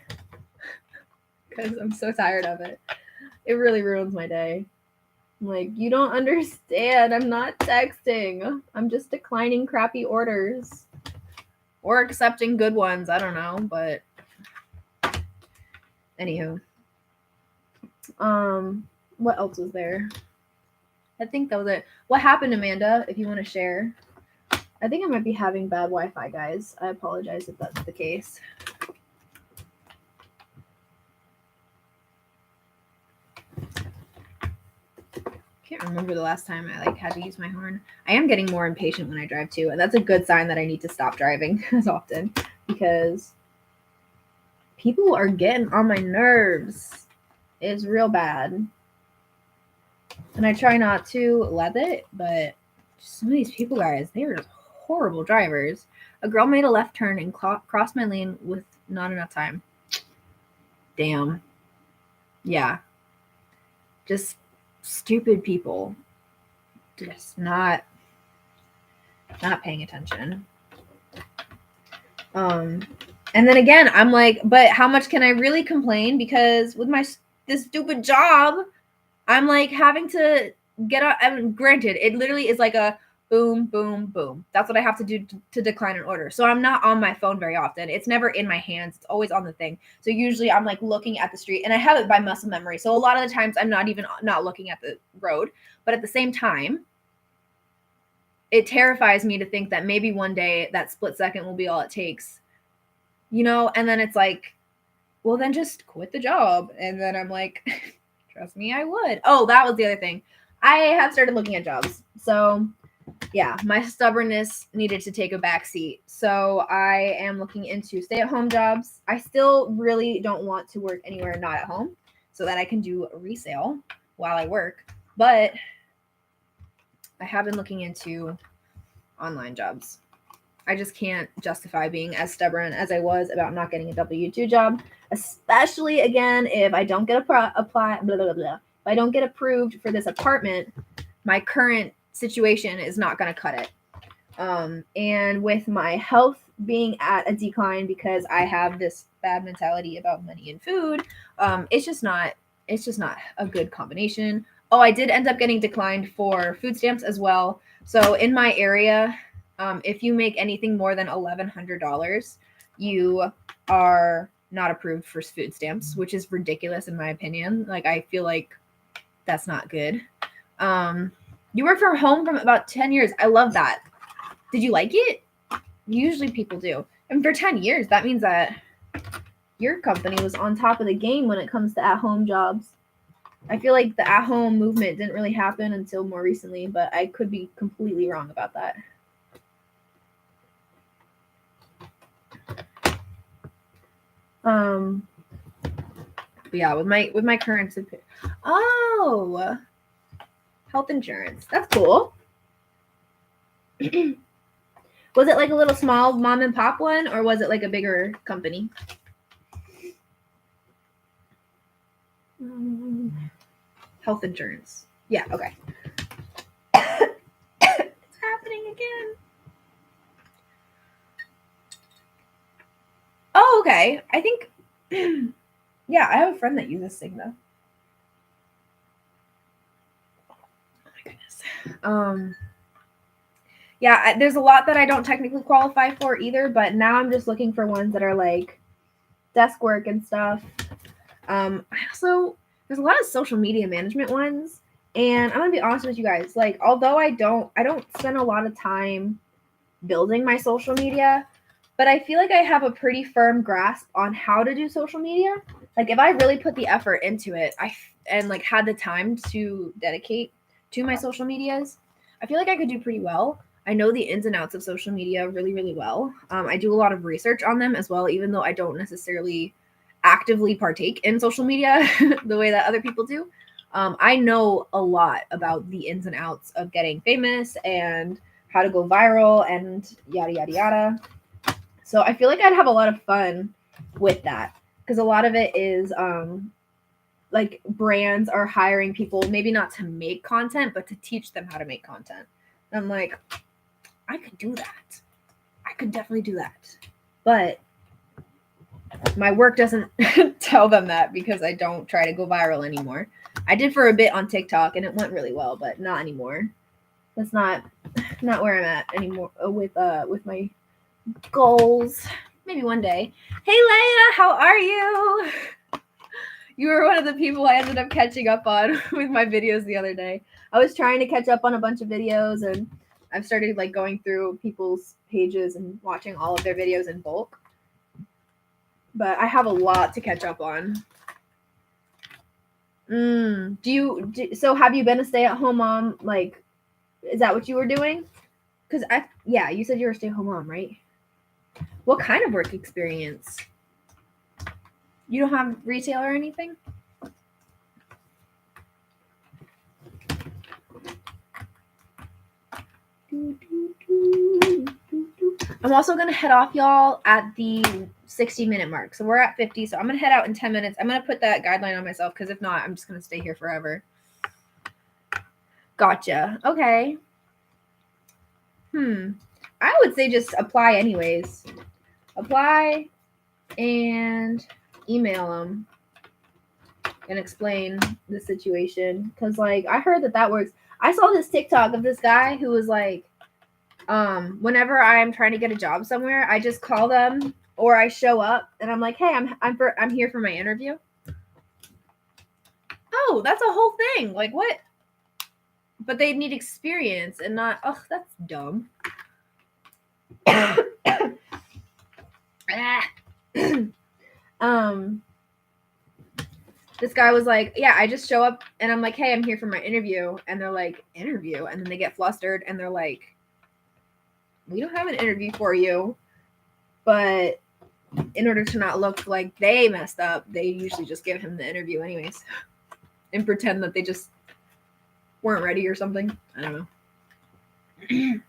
Because I'm so tired of it. It really ruins my day. I'm like, you don't understand. I'm not texting. I'm just declining crappy orders. Or accepting good ones. I don't know, but anywho. What else was there? I think that was it. What happened, Amanda, if you want to share? I think I might be having bad Wi-Fi, guys. I apologize if that's the case. Can't remember the last time I like had to use my horn. I am getting more impatient when I drive too, and that's a good sign that I need to stop driving as often, because people are getting on my nerves. It's real bad. And I try not to let it, but some of these people, guys, they are just horrible drivers. A girl made a left turn and crossed my lane with not enough time. Damn. Yeah. Just stupid people. Just not. not paying attention. And then again, I'm like, but how much can I really complain? Because with this stupid job, I'm like having to get up. I mean, granted, it literally is like a boom, boom, boom. That's what I have to do to decline an order. So I'm not on my phone very often. It's never in my hands. It's always on the thing. So usually I'm like looking at the street, and I have it by muscle memory. So a lot of the times I'm not even not looking at the road. But at the same time, it terrifies me to think that maybe one day that split second will be all it takes. You know, and then it's like, well, then just quit the job. And then I'm like, trust me, I would. Oh, that was the other thing. I have started looking at jobs. So yeah, my stubbornness needed to take a back seat. So I am looking into stay-at-home jobs. I still really don't want to work anywhere not at home so that I can do a resale while I work. But I have been looking into online jobs. I just can't justify being as stubborn as I was about not getting a W-2 job, especially again if I don't get if I don't get approved for this apartment. My current situation is not going to cut it. And with my health being at a decline because I have this bad mentality about money and food, it's just not a good combination. Oh, I did end up getting declined for food stamps as well. So in my area, if you make anything more than $1,100, you are not approved for food stamps, which is ridiculous in my opinion. Like, I feel like that's not good. You work from home from about 10 years. I love that. Did you like it? Usually people do. And for 10 years, that means that your company was on top of the game when it comes to at-home jobs. I feel like the at-home movement didn't really happen until more recently, but I could be completely wrong about that. But yeah, with my current health insurance. That's cool. Was it like a little small mom and pop one, or was it like a bigger company? Health insurance. Yeah, okay. It's happening again. Oh, okay. I think, yeah, I have a friend that uses Cigna. Oh my goodness. Yeah, there's a lot that I don't technically qualify for either, but now I'm just looking for ones that are like desk work and stuff. There's a lot of social media management ones, and I'm gonna be honest with you guys. Like, although I don't spend a lot of time building my social media, but I feel like I have a pretty firm grasp on how to do social media. Like, if I really put the effort into it, and like had the time to dedicate to my social medias, I feel like I could do pretty well. I know the ins and outs of social media really, really well. I do a lot of research on them as well, even though I don't necessarily actively partake in social media the way that other people do. I know a lot about the ins and outs of getting famous and how to go viral and yada, yada, yada. So I feel like I'd have a lot of fun with that, because a lot of it is like brands are hiring people, maybe not to make content, but to teach them how to make content. And I'm like, I could do that. I could definitely do that. But my work doesn't tell them that, because I don't try to go viral anymore. I did for a bit on TikTok and it went really well, but not anymore. That's not where I'm at anymore with my goals. Maybe one day. Hey Leia, how are you? You were one of the people I ended up catching up on with my videos the other day. I was trying to catch up on a bunch of videos, and I've started like going through people's pages and watching all of their videos in bulk. But I have a lot to catch up on. So have you been a stay-at-home mom? Like, is that what you were doing? Because you said you were a stay-at-home mom, right? What kind of work experience? You don't have retail or anything? I'm also going to head off, y'all, at the 60-minute mark. So we're at 50, so I'm going to head out in 10 minutes. I'm going to put that guideline on myself, because if not, I'm just going to stay here forever. Gotcha. Okay. I would say just apply anyways. Apply and email them and explain the situation. Because, like, I heard that works. I saw this TikTok of this guy who was like, whenever I'm trying to get a job somewhere, I just call them or I show up and I'm like, hey, I'm here for my interview. Oh, that's a whole thing. Like, what? But they need experience and not, oh, that's dumb. This guy was like, yeah, I just show up and I'm like, hey, I'm here for my interview. And they're like, interview? And then they get flustered and they're like, we don't have an interview for you. But in order to not look like they messed up, they usually just give him the interview anyways and pretend that they just weren't ready or something. I don't know.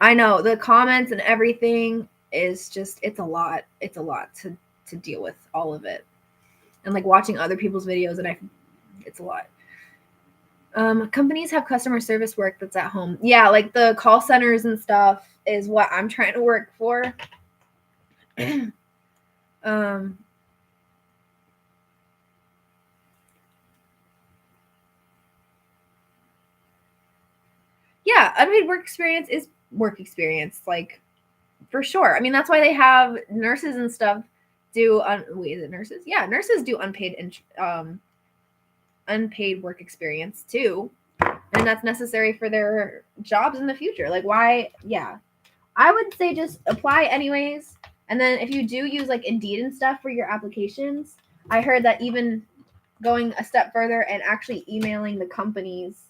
I know the comments and everything is just, it's a lot. It's a lot to deal with all of it. And like watching other people's videos and it's a lot. Companies have customer service work that's at home. Yeah, like the call centers and stuff is what I'm trying to work for. Yeah, unpaid work experience is work experience, like for sure. I mean, that's why they have nurses and stuff do is it nurses? Yeah, nurses do unpaid work experience too. And that's necessary for their jobs in the future. Like, why? Yeah, I would say just apply anyways. And then if you do use like Indeed and stuff for your applications, I heard that even going a step further and actually emailing the companies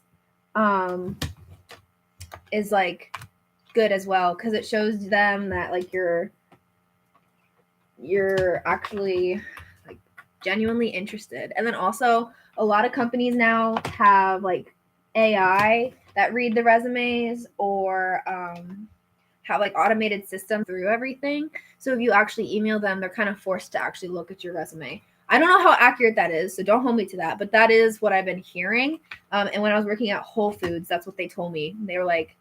is like good as well, because it shows them that like you're actually like genuinely interested. And then also a lot of companies now have like AI that read the resumes or have like automated systems through everything. So if you actually email them, they're kind of forced to actually look at your resume. I don't know how accurate that is, so don't hold me to that, but that is what I've been hearing. And when I was working at Whole Foods, that's what they told me. They were like,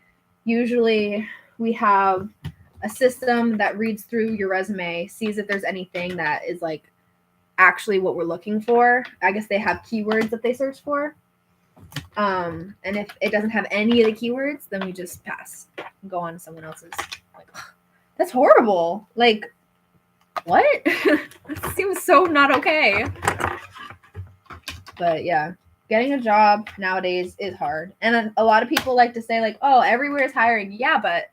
usually we have a system that reads through your resume, sees if there's anything that is like actually what we're looking for. I guess they have keywords that they search for. And if it doesn't have any of the keywords, then we just pass and go on to someone else's. Like, that's horrible. Like, what? That seems so not okay. But yeah, getting a job nowadays is hard. And then a lot of people like to say like, oh, everywhere is hiring. Yeah, but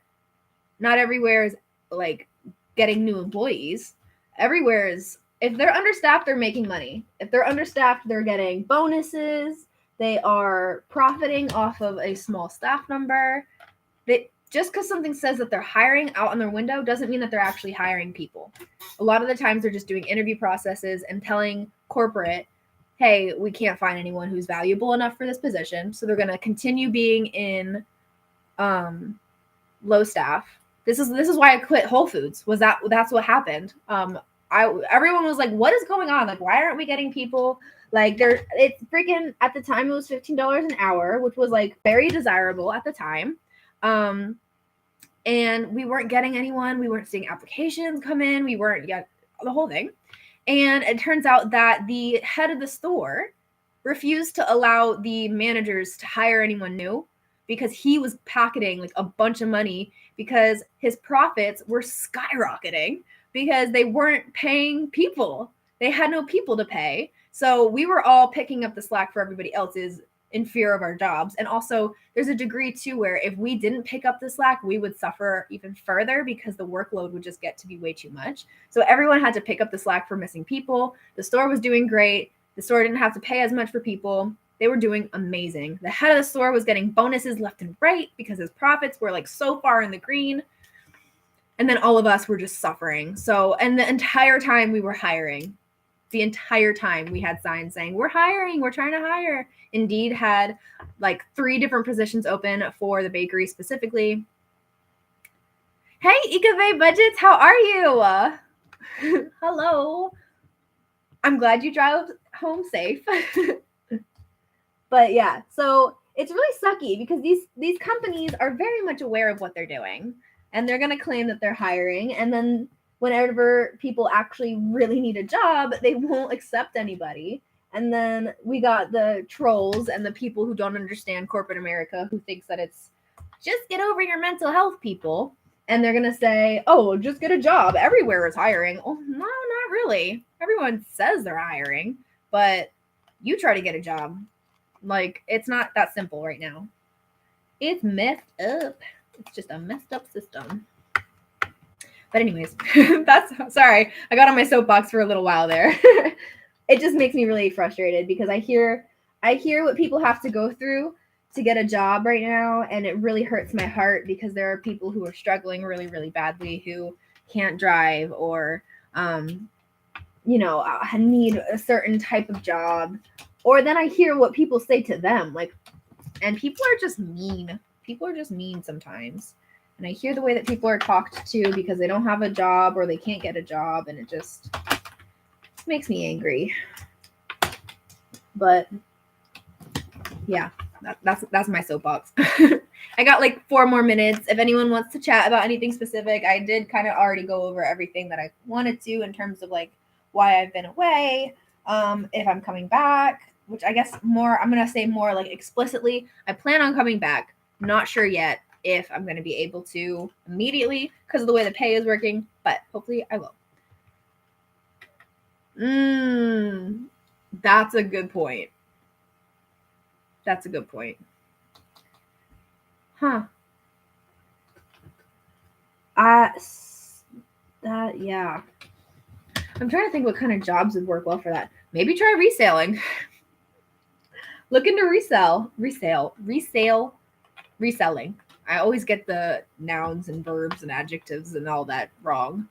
not everywhere is like getting new employees. Everywhere is, if they're understaffed, they're making money. If they're understaffed, they're getting bonuses. They are profiting off of a small staff number. Just because something says that they're hiring out on their window doesn't mean that they're actually hiring people. A lot of the times they're just doing interview processes and telling corporate, hey, we can't find anyone who's valuable enough for this position. So they're going to continue being in low staff. This is why I quit Whole Foods. That's what happened. Everyone was like, what is going on? Like, why aren't we getting people? Like, it's freaking, at the time it was $15 an hour, which was like very desirable at the time. And we weren't getting anyone. We weren't seeing applications come in. We weren't yet the whole thing. And it turns out that the head of the store refused to allow the managers to hire anyone new because he was pocketing like a bunch of money because his profits were skyrocketing because they weren't paying people. They had no people to pay. So we were all picking up the slack for everybody else's in fear of our jobs. And also there's a degree too where if we didn't pick up the slack, we would suffer even further because the workload would just get to be way too much. So everyone had to pick up the slack for missing people. The store was doing great. The store didn't have to pay as much for people. They were doing amazing. The head of the store was getting bonuses left and right because his profits were like so far in the green. And then all of us were just suffering. So, and the entire time we were hiring, the entire time we had signs saying, we're hiring, we're trying to hire. Indeed had like 3 different positions open for the bakery specifically. Hey, ᴏᴜᴜ Budgets, how are you? Hello. I'm glad you drove home safe. But yeah, so it's really sucky because these companies are very much aware of what they're doing, and they're going to claim that they're hiring, and then whenever people actually really need a job, they won't accept anybody. And then we got the trolls and the people who don't understand corporate America, who thinks that it's just get over your mental health, people. And they're going to say, oh, just get a job. Everywhere is hiring. Oh, no, not really. Everyone says they're hiring, but you try to get a job. Like, it's not that simple right now. It's messed up. It's just a messed up system. But anyways, sorry. I got on my soapbox for a little while there. It just makes me really frustrated because I hear what people have to go through to get a job right now, and it really hurts my heart because there are people who are struggling really, really badly who can't drive or, need a certain type of job. Or then I hear what people say to them, like, and people are just mean. People are just mean sometimes. And I hear the way that people are talked to because they don't have a job or they can't get a job, and it just makes me angry. But yeah, that's my soapbox. I got like 4 more minutes. If anyone wants to chat about anything specific, I did kind of already go over everything that I wanted to in terms of like why I've been away, if I'm coming back, which I guess I'm going to say more like explicitly. I plan on coming back. Not sure yet if I'm going to be able to immediately because of the way the pay is working, but hopefully I will. That's a good point. That's a good point. Huh. Yeah. I'm trying to think what kind of jobs would work well for that. Maybe try reselling. Look into reselling. I always get the nouns and verbs and adjectives and all that wrong.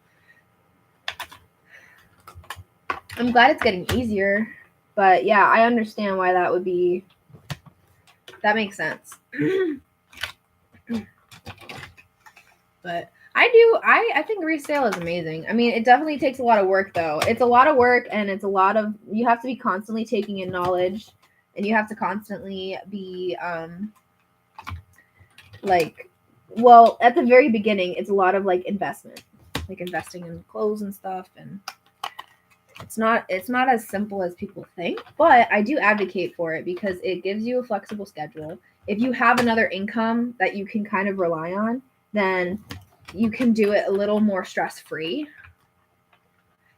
I'm glad it's getting easier, but yeah, I understand why that would be. That makes sense. But I think resale is amazing. I mean, it definitely takes a lot of work though. It's a lot of work, and it's a lot of, you have to be constantly taking in knowledge, and you have to constantly be at the very beginning, it's a lot of like investment, like investing in clothes and stuff, and it's not as simple as people think, but I do advocate for it because it gives you a flexible schedule. If you have another income that you can kind of rely on, then you can do it a little more stress-free.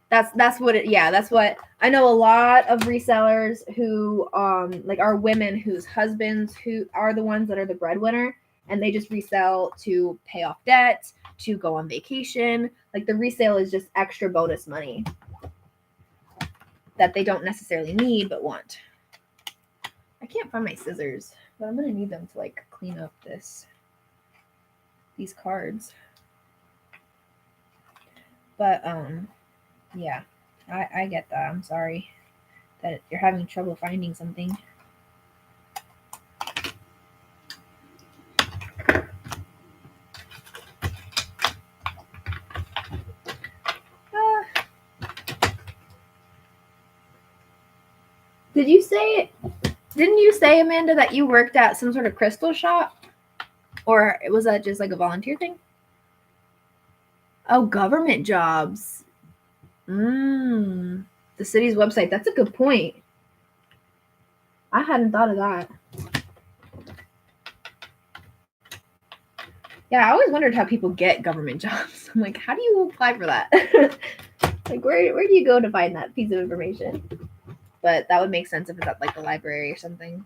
That's what I know. A lot of resellers who are women whose husbands who are the ones that are the breadwinner, and they just resell to pay off debt, to go on vacation. Like, the resale is just extra bonus money that they don't necessarily need but want. I can't find my scissors, but I'm gonna need them to like clean up these cards. But yeah, I get that. I'm sorry that you're having trouble finding something. Didn't you say, Amanda, that you worked at some sort of crystal shop? Or was that just like a volunteer thing? Oh, government jobs. The city's website. That's a good point. I hadn't thought of that. Yeah, I always wondered how people get government jobs. I'm like, how do you apply for that? Like, where do you go to find that piece of information? But that would make sense if it's at like the library or something.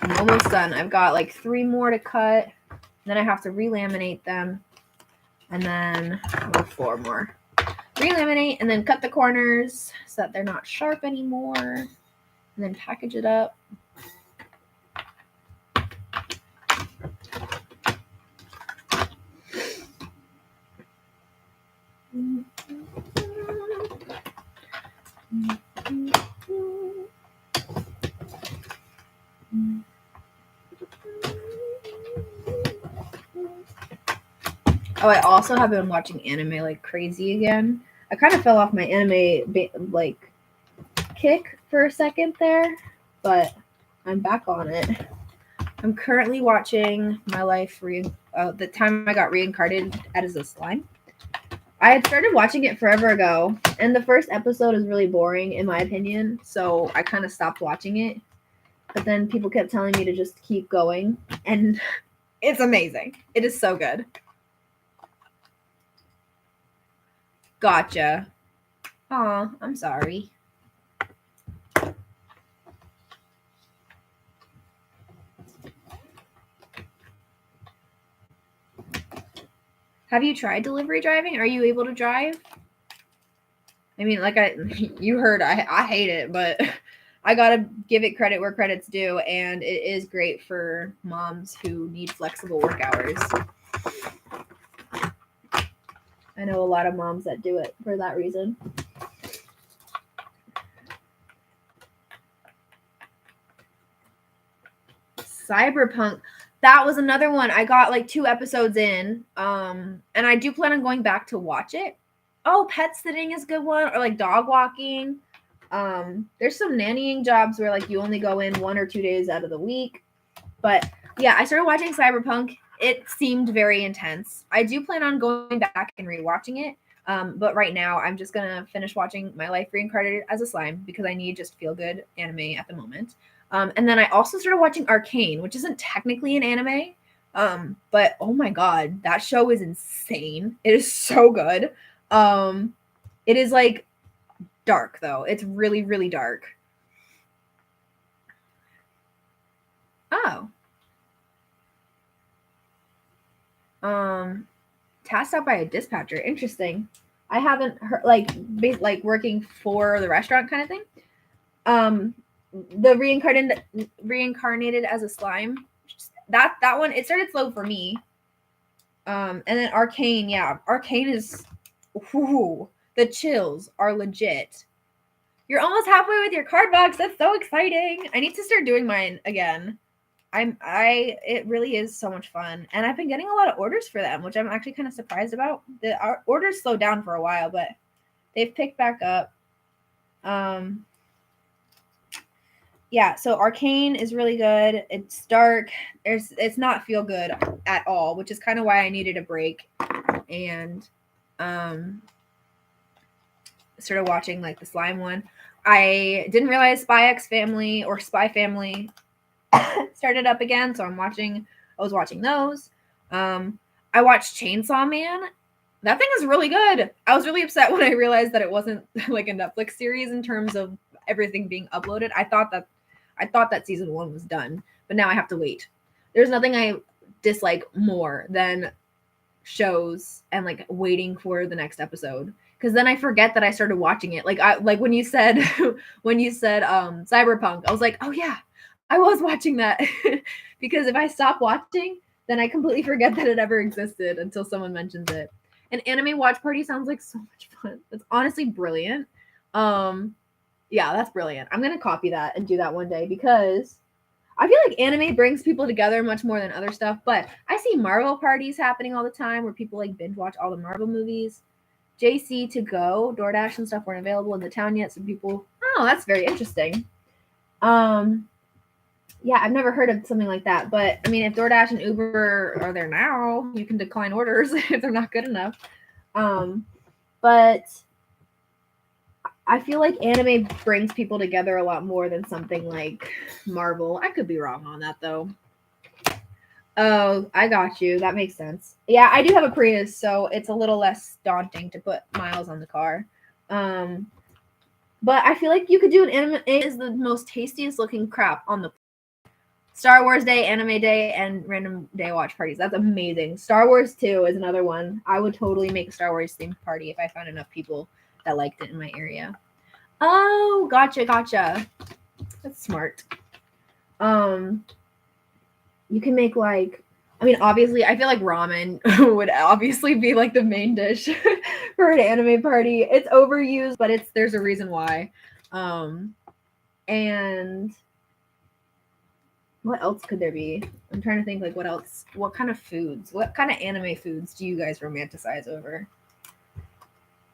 I'm almost done. I've got like 3 more to cut. Then I have to relaminate them. And then 4 more. Relaminate and then cut the corners so that they're not sharp anymore. And then package it up. Oh, I also have been watching anime like crazy again. I kind of fell off my anime like kick for a second there, but I'm back on it. I'm currently watching my life the time I got reincarnated as a slime. I had started watching it forever ago, and the first episode is really boring in my opinion, so I kind of stopped watching it. But then people kept telling me to just keep going, and it's amazing. It is so good. Gotcha. Aw, I'm sorry. Have you tried delivery driving? Are you able to drive? I mean, like you heard, I hate it, but I gotta give it credit where credit's due, and it is great for moms who need flexible work hours. I know a lot of moms that do it for that reason. Cyberpunk. That was another one. I got like 2 episodes in. And I do plan on going back to watch it. Oh, pet sitting is a good one. Or like dog walking. There's some nannying jobs where like you only go in 1 or 2 days out of the week. But yeah, I started watching Cyberpunk. It seemed very intense. I do plan on going back and rewatching it. But right now I'm just gonna finish watching My Life Reincarnated as a Slime because I need just feel good anime at the moment. And then I also started watching Arcane, which isn't technically an anime. But oh my god, that show is insane. It is so good. It is like dark though. It's really, really dark. Oh. Tasked out by a dispatcher. Interesting. I haven't heard like working for the restaurant kind of thing. The reincarnated as a slime. That one, it started slow for me. And then Arcane, yeah. Arcane is the chills are legit. You're almost halfway with your card box. That's so exciting. I need to start doing mine again. It really is so much fun. And I've been getting a lot of orders for them, which I'm actually kind of surprised about. Our orders slowed down for a while, but they've picked back up. Yeah, so Arcane is really good. It's dark. It's not feel good at all, which is kind of why I needed a break. And started watching like the slime one. I didn't realize Spy Family started up again, so I was watching those. I watched Chainsaw Man. That thing is really good. I was really upset when I realized that it wasn't like a Netflix series in terms of everything being uploaded. I thought that season 1 was done, but now I have to wait. There's nothing I dislike more than shows and like waiting for the next episode, because then I forget that I started watching it. Like when you said Cyberpunk, I was like, oh yeah, I was watching that. Because if I stop watching, then I completely forget that it ever existed until someone mentions it. An anime watch party sounds like so much fun. It's honestly brilliant. Yeah, that's brilliant. I'm gonna copy that and do that one day, because I feel like anime brings people together much more than other stuff. But I see Marvel parties happening all the time where people like binge watch all the Marvel movies. JC to go, DoorDash and stuff weren't available in the town yet, so people, oh, that's very interesting. Yeah, I've never heard of something like that. But I mean, if DoorDash and Uber are there now, you can decline orders if they're not good enough. But I feel like anime brings people together a lot more than something like Marvel. I could be wrong on that though. Oh, I got you. That makes sense. Yeah, I do have a Prius, so it's a little less daunting to put miles on the car. But I feel like you could do an anime. It is the most tastiest looking crap on the Star Wars Day, Anime Day, and Random Day watch parties. That's amazing. Star Wars 2 is another one. I would totally make a Star Wars themed party if I found enough people that liked it in my area. Oh, gotcha. That's smart. You can make like, I mean, obviously, I feel like ramen would obviously be like the main dish for an anime party. It's overused, but there's a reason why. And what else could there be? I'm trying to think like what else, what kind of foods, what kind of anime foods do you guys romanticize over?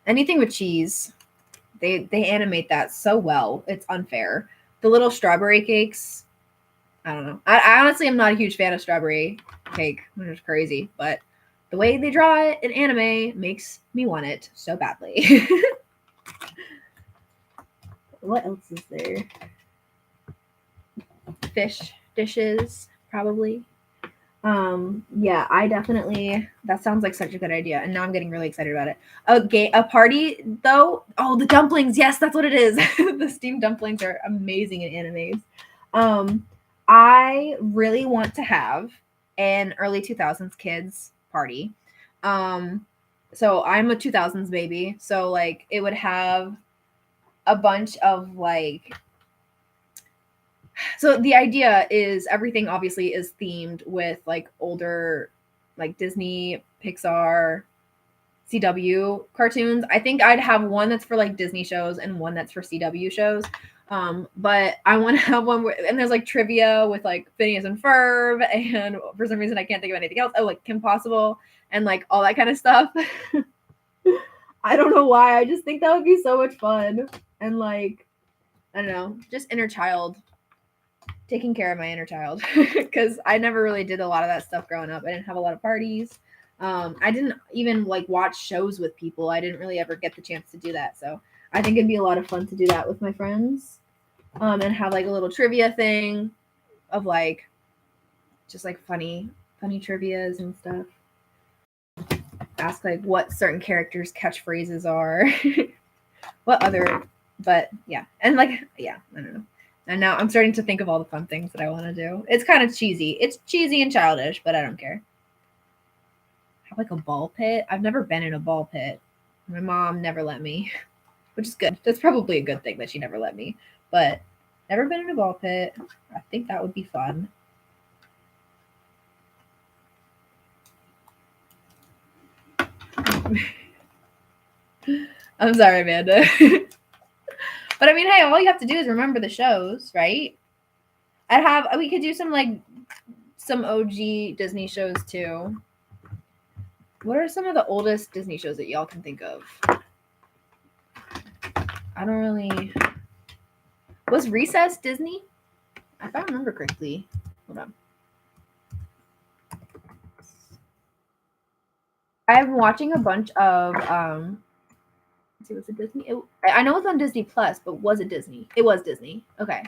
anything with cheese. They animate that so well. It's unfair. The little strawberry cakes, I don't know. I honestly am not a huge fan of strawberry cake, which is crazy, but the way they draw it in anime makes me want it so badly. What else is there? Fish dishes, probably. Yeah, I definitely, that sounds like such a good idea, and now I'm getting really excited about it. A party though. Oh, the dumplings. Yes, that's what it is. The steamed dumplings are amazing in animes. I really want to have an early 2000s kids party. So I'm a 2000s baby, so like it would have a bunch of like, so the idea is everything obviously is themed with like older, like Disney, Pixar, CW cartoons. I think I'd have one that's for like Disney shows and one that's for CW shows. But I want to have one where, and there's like trivia with like Phineas and Ferb, and for some reason I can't think of anything else. Oh, like Kim Possible and like all that kind of stuff. I don't know why. I just think that would be so much fun. And like, I don't know, just inner child, taking care of my inner child, because I never really did a lot of that stuff growing up. I didn't have a lot of parties. I didn't even like watch shows with people. I didn't really ever get the chance to do that. So I think it'd be a lot of fun to do that with my friends, and have like a little trivia thing of like, just like funny trivias and stuff. Ask like what certain characters' catchphrases are. What other, but yeah. And like, yeah, I don't know. And now I'm starting to think of all the fun things that I want to do. It's kind of cheesy. It's cheesy and childish, but I don't care. Have like a ball pit. I've never been in a ball pit. My mom never let me, which is good. That's probably a good thing that she never let me, but never been in a ball pit. I think that would be fun. I'm sorry, Amanda. But I mean, hey, all you have to do is remember the shows, right? We could do some OG Disney shows too. What are some of the oldest Disney shows that y'all can think of? I don't really. Was Recess Disney? If I remember correctly. Hold on. I'm watching a bunch of let's see, was it Disney? I know it's on Disney Plus, but was it Disney? It was Disney. Okay.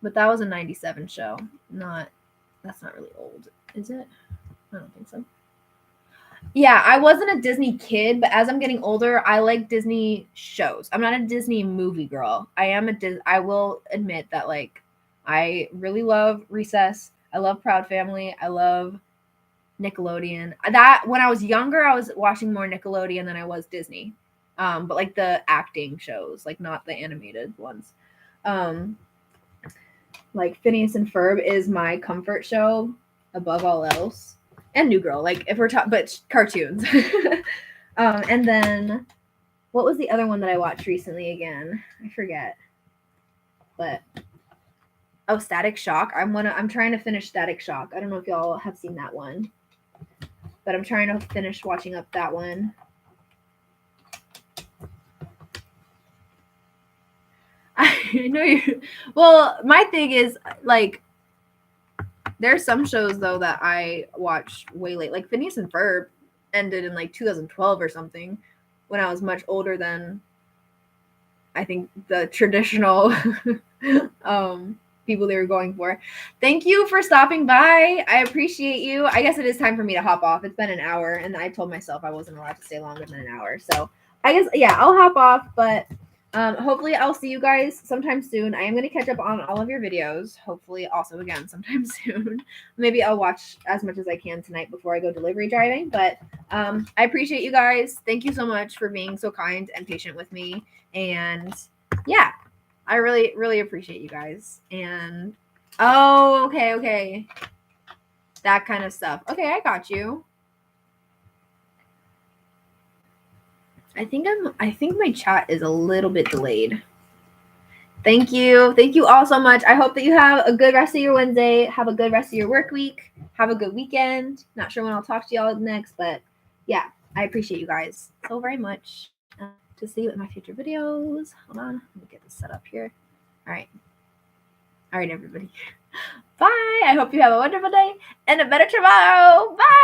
But that was a 97 show. That's not really old, is it? I don't think so. Yeah, I wasn't a Disney kid, but as I'm getting older, I like Disney shows. I'm not a Disney movie girl. I will admit that like I really love Recess. I love Proud Family. I love Nickelodeon. That when I was younger, I was watching more Nickelodeon than I was Disney. But like the acting shows, like not the animated ones. Like Phineas and Ferb is my comfort show above all else. And New Girl, like if we're talking, but cartoons. And then what was the other one that I watched recently again? I forget. But Static Shock. I'm trying to finish Static Shock. I don't know if y'all have seen that one, but I'm trying to finish watching up that one. I know you. Well, my thing is like, there's some shows though that I watched way late. Like Phineas and Ferb ended in like 2012 or something, when I was much older than I think the traditional people they were going for. Thank you for stopping by. I appreciate you. I guess it is time for me to hop off. It's been an hour, and I told myself I wasn't allowed to stay longer than an hour. So I guess, yeah, I'll hop off, but hopefully I'll see you guys sometime soon. I am going to catch up on all of your videos. Hopefully also again sometime soon. Maybe I'll watch as much as I can tonight before I go delivery driving. But I appreciate you guys. Thank you so much for being so kind and patient with me. And yeah, I really, really appreciate you guys. And okay. That kind of stuff. Okay, I got you. I think my chat is a little bit delayed. Thank you. Thank you all so much. I hope that you have a good rest of your Wednesday. Have a good rest of your work week. Have a good weekend. Not sure when I'll talk to y'all next, but yeah. I appreciate you guys so very much. To see you in my future videos. Hold on. Let me get this set up here. All right. All right, everybody. Bye. I hope you have a wonderful day and a better tomorrow. Bye.